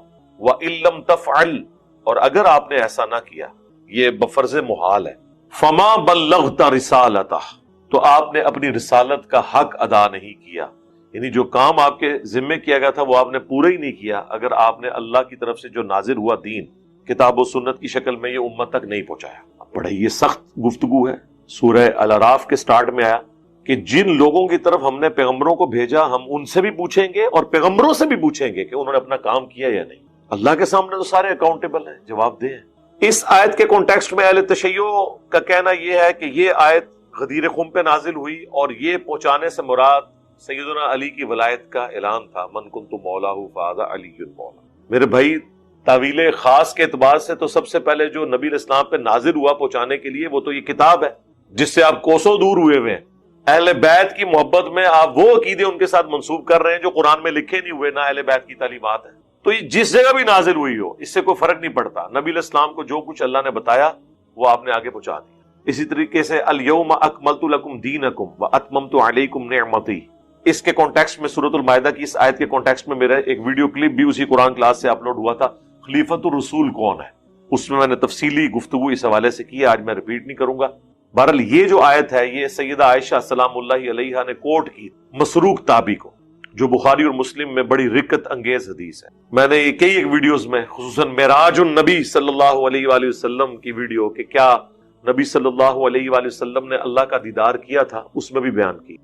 وَإِن لَّمْ تَفْعَلْ، اور اگر آپ نے ایسا نہ کیا، یہ بفرض محال ہے، فَمَا بَلَّغْتَ رِسَالَتَهُ، تو آپ نے اپنی رسالت کا حق ادا نہیں کیا، یعنی جو کام آپ کے ذمے کیا گیا تھا وہ آپ نے پورا ہی نہیں کیا، اگر آپ نے اللہ کی طرف سے جو نازل ہوا دین کتاب و سنت کی شکل میں یہ امت تک نہیں پہنچایا۔ بڑا یہ سخت گفتگو ہے۔ سورہ الاعراف کے سٹارٹ میں آیا کہ جن لوگوں کی طرف ہم نے پیغمبروں کو بھیجا ہم ان سے بھی پوچھیں گے اور پیغمبروں سے بھی پوچھیں گے کہ انہوں نے اپنا کام کیا یا نہیں۔ اللہ کے سامنے تو سارے اکاؤنٹیبل ہیں، جواب دیں۔ اس آیت کے کانٹیکسٹ میں اہل تشیع کا کہنا یہ ہے کہ یہ آیت غدیر خم پہ نازل ہوئی اور یہ پہنچانے سے مراد سیدنا علی کی ولایت کا اعلان تھا، من کنت مولاہ فہذا علی مولا۔ میرے بھائی، تعویل خاص کے اعتبار سے تو سب سے پہلے جو نبی علیہ السلام پہ نازل ہوا پہنچانے کے لیے وہ تو یہ کتاب ہے جس سے آپ کوسوں دور ہوئے ہوئے ہیں۔ اہل بیت کی محبت میں آپ وہ عقیدے ان کے ساتھ منسوب کر رہے ہیں جو قرآن میں لکھے نہیں ہوئے، نہ اہل بیت کی تعلیمات ہیں۔ تو یہ جس جگہ بھی نازل ہوئی ہو اس سے کوئی فرق نہیں پڑتا، نبی علیہ السلام کو جو کچھ اللہ نے بتایا وہ آپ نے آگے پہنچا دیا۔ اسی طریقے سے الیوم اکملت لکم دینکم واتممت علیکم نعمتی، اس کے کانٹیکسٹ میں سورۃ المائدہ کی اس آیت کے کانٹیکسٹ میں میرا ایک ویڈیو کلپ بھی اسی قرآن کلاس سے اپلوڈ ہوا تھا، خلیفۃ الرسول کون ہے، اس میں نے تفصیلی گفتگو اس حوالے سے کی ہے، آج میں ریپیٹ نہیں کروں گا۔ بہرحال یہ جو آیت ہے یہ سیدہ عائشہ سلام اللہ علیہا نے کوٹ کی مسروق تابی کو، جو بخاری اور مسلم میں بڑی رکت انگیز حدیث ہے۔ میں نے یہ کئی ایک ویڈیوز میں خصوصاً معراج النبی صلی اللہ علیہ وآلہ وسلم کی ویڈیو کہ کیا نبی صلی اللہ علیہ وآلہ وسلم نے اللہ کا دیدار کیا تھا، اس میں بھی بیان کی۔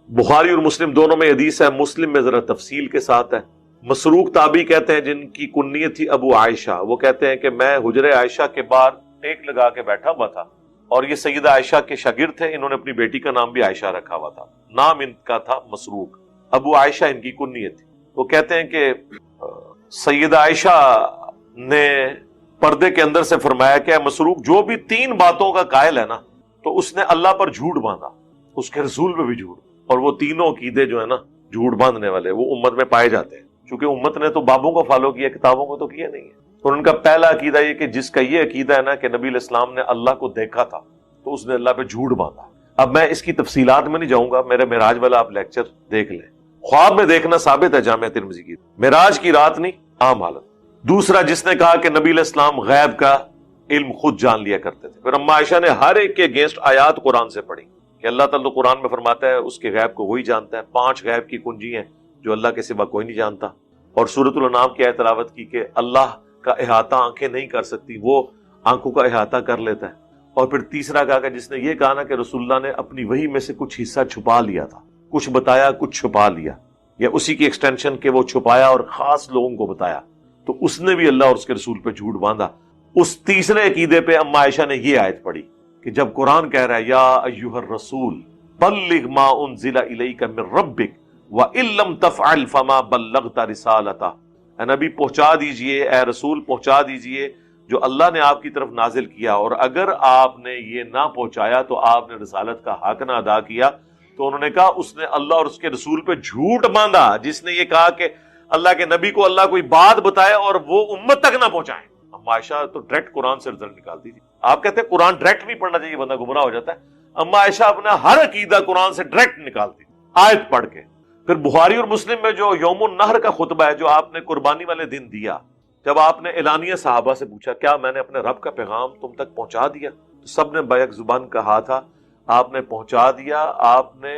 بخاری اور مسلم دونوں میں حدیث ہے، مسلم میں ذرا تفصیل کے ساتھ ہے۔ مسروق تابی کہتے ہیں جن کی کنیت تھی ابو عائشہ، وہ کہتے ہیں کہ میں حجرہ عائشہ کے باہر ٹیک لگا کے بیٹھا ہوا تھا اور یہ سیدہ عائشہ کے شاگرد تھے، انہوں نے اپنی بیٹی کا نام بھی عائشہ رکھا ہوا تھا، نام ان کا تھا مسروق، ابو عائشہ ان کی کنیت تھی۔ وہ کہتے ہیں کہ سیدہ عائشہ نے پردے کے اندر سے فرمایا کہ اے مسروق، جو بھی 3 باتوں کا قائل ہے نا تو اس نے اللہ پر جھوٹ باندھا، اس کے رسول پہ بھی جھوٹ، اور وہ تینوں عقیدے جو ہے نا جھوٹ باندھنے والے وہ امت میں پائے جاتے ہیں، چونکہ امت نے تو بابوں کو فالو کیا، کتابوں کو تو کیا نہیں ہے۔ اور ان کا پہلا عقیدہ یہ کہ جس کا یہ عقیدہ ہے نا کہ نبی علیہ السلام نے اللہ کو دیکھا تھا تو اس نے اللہ پہ جھوٹ باندھا۔ اب میں اس کی تفصیلات میں نہیں جاؤں گا، میرے معراج والا آپ لیکچر دیکھ لیں۔ خواب میں دیکھنا ثابت ہے جامعہ ترمذی کی، معراج کی رات نہیں، عام حالت۔ دوسرا، جس نے کہا کہ نبی علیہ السلام غیب کا علم خود جان لیا کرتے تھے، پھر اما عائشہ نے ہر ایک کے اگینسٹ آیات قرآن سے پڑھی کہ اللہ تعالیٰ قرآن میں فرماتا ہے اس کے غیب کو وہی جانتا ہے، 5 غیب کی کنجی ہیں جو اللہ کے سوا کوئی نہیں جانتا، اور سورۃ الانعام کی آیت تلاوت کی کہ اللہ کا احاطہ آنکھیں نہیں کر سکتی، وہ آنکھوں کا احاطہ کر لیتا ہے۔ اور پھر تیسرا کہا کہ جس نے یہ کہا نا کہ رسول اللہ نے اپنی وحی میں سے کچھ حصہ چھپا لیا تھا، کچھ بتایا کچھ چھپا لیا، یا اسی کی ایکسٹینشن کہ وہ چھپایا اور خاص لوگوں کو بتایا، تو اس نے بھی اللہ اور اس کے رسول پہ جھوٹ باندھا۔ اس تیسرے عقیدے پہ اما عائشہ نے یہ آیت پڑھی کہ جب قرآن کہہ رہا ہے یا ایھا الرسول بلغ ما انزل الیک من ربک وَإِن لَّمْ تَفْعَلْ فَمَا بَلَّغْتَ رِسَالَتَهُ، اے نبی پہنچا دیجئے، اے رسول پہنچا دیجئے جو اللہ نے آپ کی طرف نازل کیا، اور اگر آپ نے یہ نہ پہنچایا تو آپ نے رسالت کا حق نہ ادا کیا۔ تو انہوں نے کہا اس نے اللہ اور اس کے رسول پہ جھوٹ باندھا، جس نے یہ کہا کہ اللہ کے نبی کو اللہ کوئی بات بتائے اور وہ امت تک نہ پہنچائیں۔ اما عائشہ تو ڈائریکٹ قرآن سے رزلٹ نکالتی تھی، آپ کہتے ہیں قرآن ڈائریکٹ نہیں پڑھنا چاہیے بندہ گمراہ ہو جاتا ہے، اما عائشہ اپنا ہر عقیدہ قرآن سے ڈائریکٹ نکالتی تھی آیت پڑھ کے۔ پھر بخاری اور مسلم میں جو یوم النحر کا خطبہ ہے جو آپ نے قربانی والے دن دیا، جب آپ نے اعلانیہ صحابہ سے پوچھا کیا میں نے اپنے رب کا پیغام تم تک پہنچا دیا، تو سب نے بیک زبان کہا تھا آپ نے پہنچا دیا، آپ نے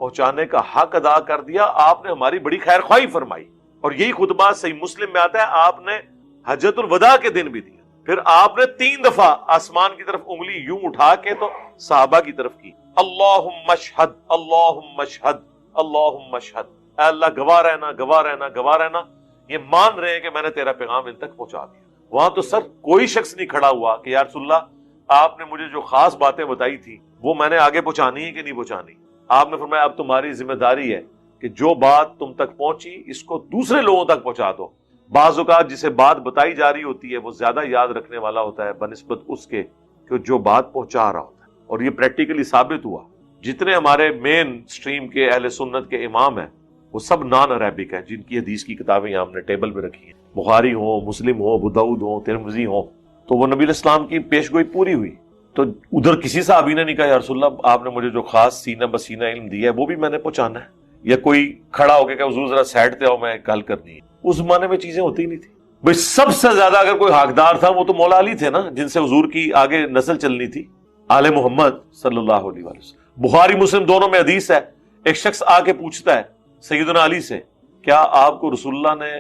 پہنچانے کا حق ادا کر دیا، آپ نے ہماری بڑی خیر خواہی فرمائی۔ اور یہی خطبہ صحیح مسلم میں آتا ہے آپ نے حجۃ الوداع کے دن بھی دیا۔ پھر آپ نے 3 دفعہ آسمان کی طرف انگلی یوں اٹھا کے تو صحابہ کی طرف کی، اللہم اشہد اللہم اشہد اللہم اشہد، اے اللہ گواہ رہنا گواہ رہنا گواہ رہنا، یہ مان رہے ہیں کہ میں نے تیرا پیغام ان تک پہنچا دیا۔ وہاں تو سر کوئی شخص نہیں کھڑا ہوا کہ یا رسول اللہ آپ نے مجھے جو خاص باتیں بتائی تھی وہ میں نے آگے پہنچانی ہے کہ نہیں پہنچانی۔ آپ نے فرمایا اب تمہاری ذمہ داری ہے کہ جو بات تم تک پہنچی اس کو دوسرے لوگوں تک پہنچا دو۔ بعض اوقات جسے بات بتائی جا رہی ہوتی ہے وہ زیادہ یاد رکھنے والا ہوتا ہے بنسبت اس کے کہ جو بات پہنچا رہا ہوتا ہے، اور یہ پریکٹیکلی ثابت ہوا۔ جتنے ہمارے مین سٹریم کے اہل سنت کے امام ہیں وہ سب نان عربک ہیں، جن کی حدیث کی کتابیں ہم نے ٹیبل پہ رکھی ہیں، بخاری ہو، مسلم ہو، ابو داؤد ہو، ترمذی ہو، تو وہ نبی الاسلام کی پیش گوئی پوری ہوئی۔ تو ادھر کسی صحابی نے نہیں کہا یا رسول اللہ آپ نے مجھے جو خاص سینہ بسینہ علم دیا ہے وہ بھی میں نے پہنچانا ہے، یا کوئی کھڑا ہو کے کہ حضور ذرا سائڈ پہ آؤ میں ایک گل کرنی ہے۔ اس زمانے میں چیزیں ہوتی نہیں تھی بھئی، سب سے زیادہ اگر کوئی حقدار تھا وہ تو مولا علی تھے نا، جن سے حضور کی آگے نسل چلنی تھی، آل محمد صلی اللہ علیہ وسلم۔ بخاری مسلم دونوں میں حدیث ہے، ایک شخص آ کے پوچھتا ہے سیدنا علی سے کیا آپ کو رسول اللہ نے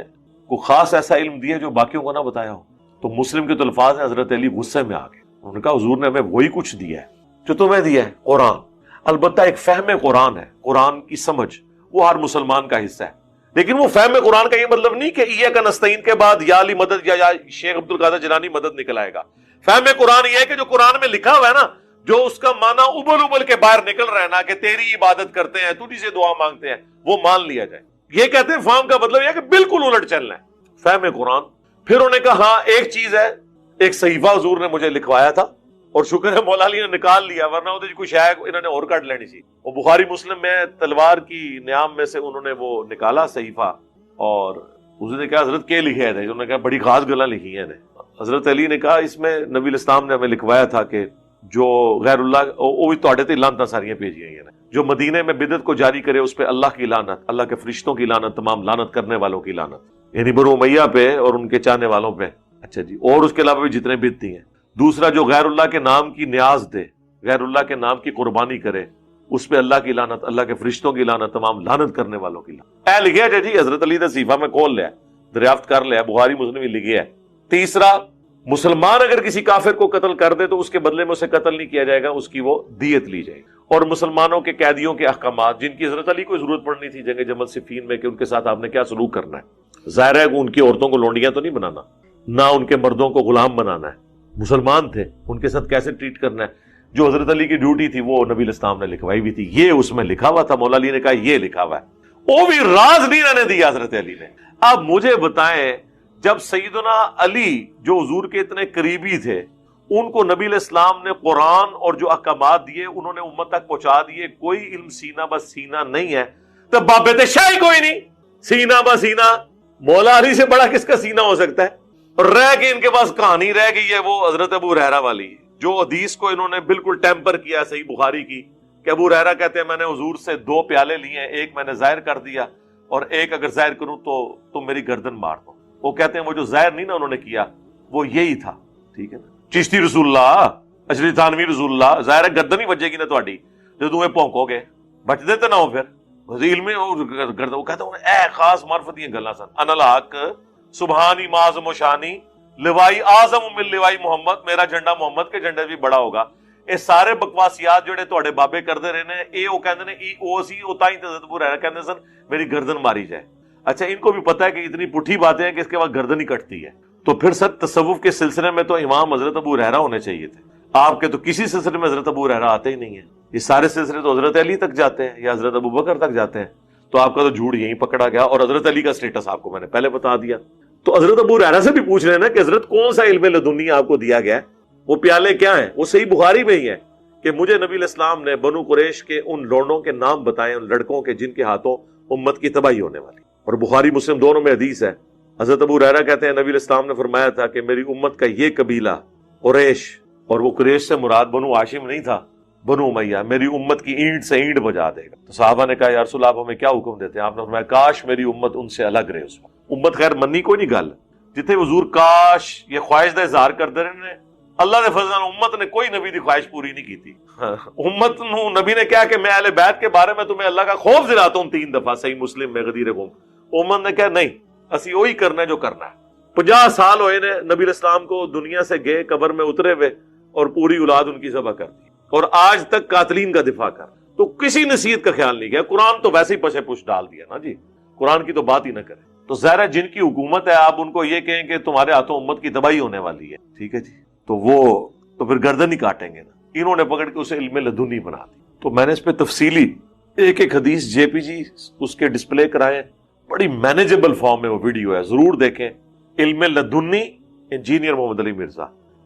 کوئی خاص ایسا علم دیا جو باقیوں کو نہ بتایا ہو؟ تو مسلم کے تو الفاظ ہیں، حضرت علی غصے میں آ گئے، انہوں نے کہا حضور نے ہمیں وہی کچھ دیا ہے جو تمہیں دیا ہے، قرآن۔ البتہ ایک فہم قرآن ہے، قرآن کی سمجھ وہ ہر مسلمان کا حصہ ہے، لیکن وہ فہم قرآن کا یہ مطلب نہیں کہ ایاک نستعین کے بعد یا علی مدد یا شیخ عبد القادر جیلانی مدد نکل آئے گا۔ فہم قرآن یہ ہے کہ جو قرآن میں لکھا ہوا ہے نا، جو اس کا معنی ابل ابل کے باہر نکل رہا ہے نا، کہ تیری عبادت کرتے ہیں، تجھی سے دعا مانگتے ہیں، وہ مان لیا جائے۔ یہ کہتے ہیں فہم کا مطلب یہ ہے کہ بالکل الٹ چلنا ہے، فہم قرآن۔ پھر انہوں نے کہا ہاں ایک چیز ہے، ایک صحیفہ حضور نے مجھے لکھوایا تھا اور شکر ہے مولا علی نے نکال لیا، ورنہ وہ کوئی شاید انہوں نے اور کاٹ لینی سی۔ وہ بخاری مسلم میں تلوار کی نیام میں سے انہوں نے وہ نکالا صحیفہ، اور اس نے کہا حضرت کے لکھے تھے؟ انہوں نے کہا بڑی خاص گلاں لکھی ہیں۔ حضرت علی نے کہا اس میں نبی الاسلام نے ہمیں لکھوایا تھا کہ جو غیر اللہ وہ بھی تواڈے تے لعنتاں ساریاں بھیجی ہیں، جو مدینے میں بدعت کو جاری کرے اس پہ اللہ کی لعنت، اللہ کے فرشتوں کی لعنت، تمام لعنت کرنے والوں کی لعنت، یعنی بنو امیہ پہ اور ان کے چاہنے والوں پہ۔ اچھا جی، اور اس کے علاوہ بھی جتنے بدعتی ہیں۔ دوسرا جو غیر اللہ کے نام کی نیاز دے، غیر اللہ کے نام کی قربانی کرے، اس پہ اللہ کی لعنت، اللہ کے فرشتوں کی لعنت، تمام لعنت کرنے والوں کی لعنت۔ اے لکھیا جی حضرت علی نے صحیفہ میں کھول لیا، دریافت کر لیا، بخاری مسلم ہی لکھیا ہے۔ تیسرا، مسلمان اگر کسی کافر کو قتل کر دے تو اس کے بدلے میں اسے قتل نہیں کیا جائے گا، اس کی وہ دیت لی جائے گی۔ اور مسلمانوں کے قیدیوں کے احکامات، جن کی حضرت علی کو ضرورت پڑنی تھی جنگ جمل صفین میں کہ ان کے ساتھ آپ نے کیا سلوک کرنا ہے۔ ظاہر ہے کہ ان کی عورتوں کو لونڈیاں تو نہیں بنانا، نہ ان کے مردوں کو غلام بنانا ہے، مسلمان تھے، ان کے ساتھ کیسے ٹریٹ کرنا ہے، جو حضرت علی کی ڈیوٹی تھی وہ نبی الاسلام نے لکھوائی بھی تھی، یہ اس میں لکھا ہوا تھا۔ مولا علی نے کہا یہ لکھا ہوا ہے، وہ بھی راز نہیں رہنے دیا حضرت علی نے۔ اب مجھے بتائیں، جب سیدنا علی جو حضور کے اتنے قریبی تھے، ان کو نبی الاسلام نے قرآن اور جو احکامات دیے انہوں نے امت تک پہنچا دیے، کوئی علم سینہ بس سینہ نہیں ہے، تو بابت شاہی کوئی نہیں، سینہ بس سینہ مولا علی سے بڑا کس کا سینہ ہو سکتا ہے؟ اور رہ کے ان کے پاس کہانی رہ گئی ہے وہ حضرت ابو ہریرہ والی، جو حدیث کو انہوں نے بالکل ٹیمپر کیا صحیح بخاری کی، کہ ابو ہریرہ کہتے ہیں میں نے حضور سے 2 پیالے لیے ہیں، ایک میں نے ظاہر کر دیا اور ایک اگر ظاہر کروں تو تم میری گردن مار دو۔ وہ کہتے ہیں وہ جو ظاہر نہیں نا انہوں نے کیا وہ یہی تھا، ٹھیک ہے نا، چشتی رسول اللہ، اشری تھانوی رسول اللہ، ظاہر ہے گردن ہی بچے گی نا تہاڈی، جو تمہیں پونکو گے بچ دیتے نہ ہو پھر علم میں گردن۔ وہ کہتے ہیں اے خاص معرفت یہ گلاں سن، انا الحق سبحانی معظم و شانی لوائی اعظم من لوائی محمد، میرا جھنڈا محمد کے جھنڈے بھی بڑا ہوگا۔ یہ سارے بکواسیات جڑے تہاڈے بابے کرتے رہے نے، اے او کہندے نے او سی او تائیں تے حضرت ابو ہریرہ کہندے سن میری گردن ماری جائے۔ اچھا، ان کو بھی پتہ ہے کہ اتنی پٹھی باتیں ہیں کہ اس کے بعد گردن ہی کٹتی ہے، تو پھر سب تصوف کے سلسلے میں تو امام حضرت ابو ہریرہ ہونے چاہیے تھے، آپ کے تو کسی سلسلے میں حضرت ابو ہریرہ آتے ہی نہیں ہیں، یہ سارے سلسلے تو حضرت علی تک جاتے ہیں یا حضرت ابو بکر تک جاتے ہیں، تو آپ کا تو جھوٹ یہیں پکڑا گیا۔ اور حضرت علی کا سٹیٹس آپ کو میں نے پہلے بتا دیا، تو حضرت ابو ہریرہ سے بھی پوچھ رہے ہیں نا کہ حضرت کون سا علم لدنی آپ کو دیا گیا ہے، وہ پیالے کیا ہیں؟ وہ صحیح بخاری میں ہی ہے کہ مجھے نبی الاسلام نے بنو قریش کے ان لونڈوں کے نام بتائے، ان لڑکوں کے جن کے ہاتھوں امت کی تباہی ہونے والی، اور بخاری مسلم دونوں میں حدیث ہے۔ حضرت ابو ہریرہ کہتے ہیں نبی الاسلام نے فرمایا تھا کہ میری امت کا یہ قبیلہ قریش، اور وہ قریش سے مراد بنو ہاشم نہیں تھا، بنو امیہ، میری امت کی اینٹ سے اینٹ بجا دے گا۔ تو صحابہ نے کہا یا رسول اللہ آپ ہمیں کیا حکم دیتے ہیں؟ آپ نے فرمایا کاش میری امت ان سے الگ رہے۔ اس وقت امت خیر منی کوئی نہیں گل، جتھے حضور کاش یہ خواہش دا اظہار کرتے رہے، اللہ دے فضل نال امت نے کوئی نبی دی خواہش پوری نہیں کی تھی۔ امت نو نبی نے کہا کہ میں اہل بیت کے بارے میں تمہیں اللہ کا خوف دلاتا ہوں 3 دفعہ، صحیح مسلم میں غدیر قوم۔ امت نے کہا نہیں، اسی وہی کرنا ہے جو کرنا ہے، 50 سال ہوئے نے نبی الاسلام کو دنیا سے گئے، قبر میں اترے ہوئے، اور پوری اولاد ان کی ذبح کر دی، اور آج تک قاتلین کا دفاع کر، تو کسی نصیحت کا خیال نہیں کیا۔ قرآن تو ویسے ہی پسے پش ڈال دیا نا جی، قرآن کی تو بات ہی نہ کرے۔ تو ظاہر ہے جن کی حکومت ہے، آپ ان کو یہ کہیں کہ تمہارے ہاتھوں امت کی تباہی ہونے والی ہے، ٹھیک ہے جی، تو وہ تو پھر گردن ہی کاٹیں گے نا۔ انہوں نے پکڑ کے اسے علم لدنی بنا دی۔ تو میں نے اس پہ تفصیلی ایک ایک حدیث جے پی جی اس کے ڈسپلے کرائے، بڑی مینیجبل فارم میں وہ ویڈیو ہے، ضرور دیکھیں۔ علم لدنی انجینئر محمد علی مرزا،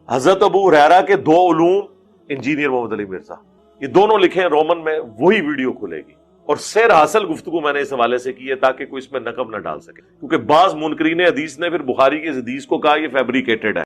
حضرت ابو ہریرہ کے 2 علوم انجینئر محمد علی مرزا، یہ دونوں لکھیں رومن میں، وہی ویڈیو کھلے گی۔ اور سیر حاصل گفتگو میں نے اس حوالے سے کی ہے تاکہ کوئی اس میں نقب نہ ڈال سکے، کیونکہ بعض منکرین حدیث نے پھر بخاری کی اس حدیث کو کہا یہ فیبریکیٹڈ ہے۔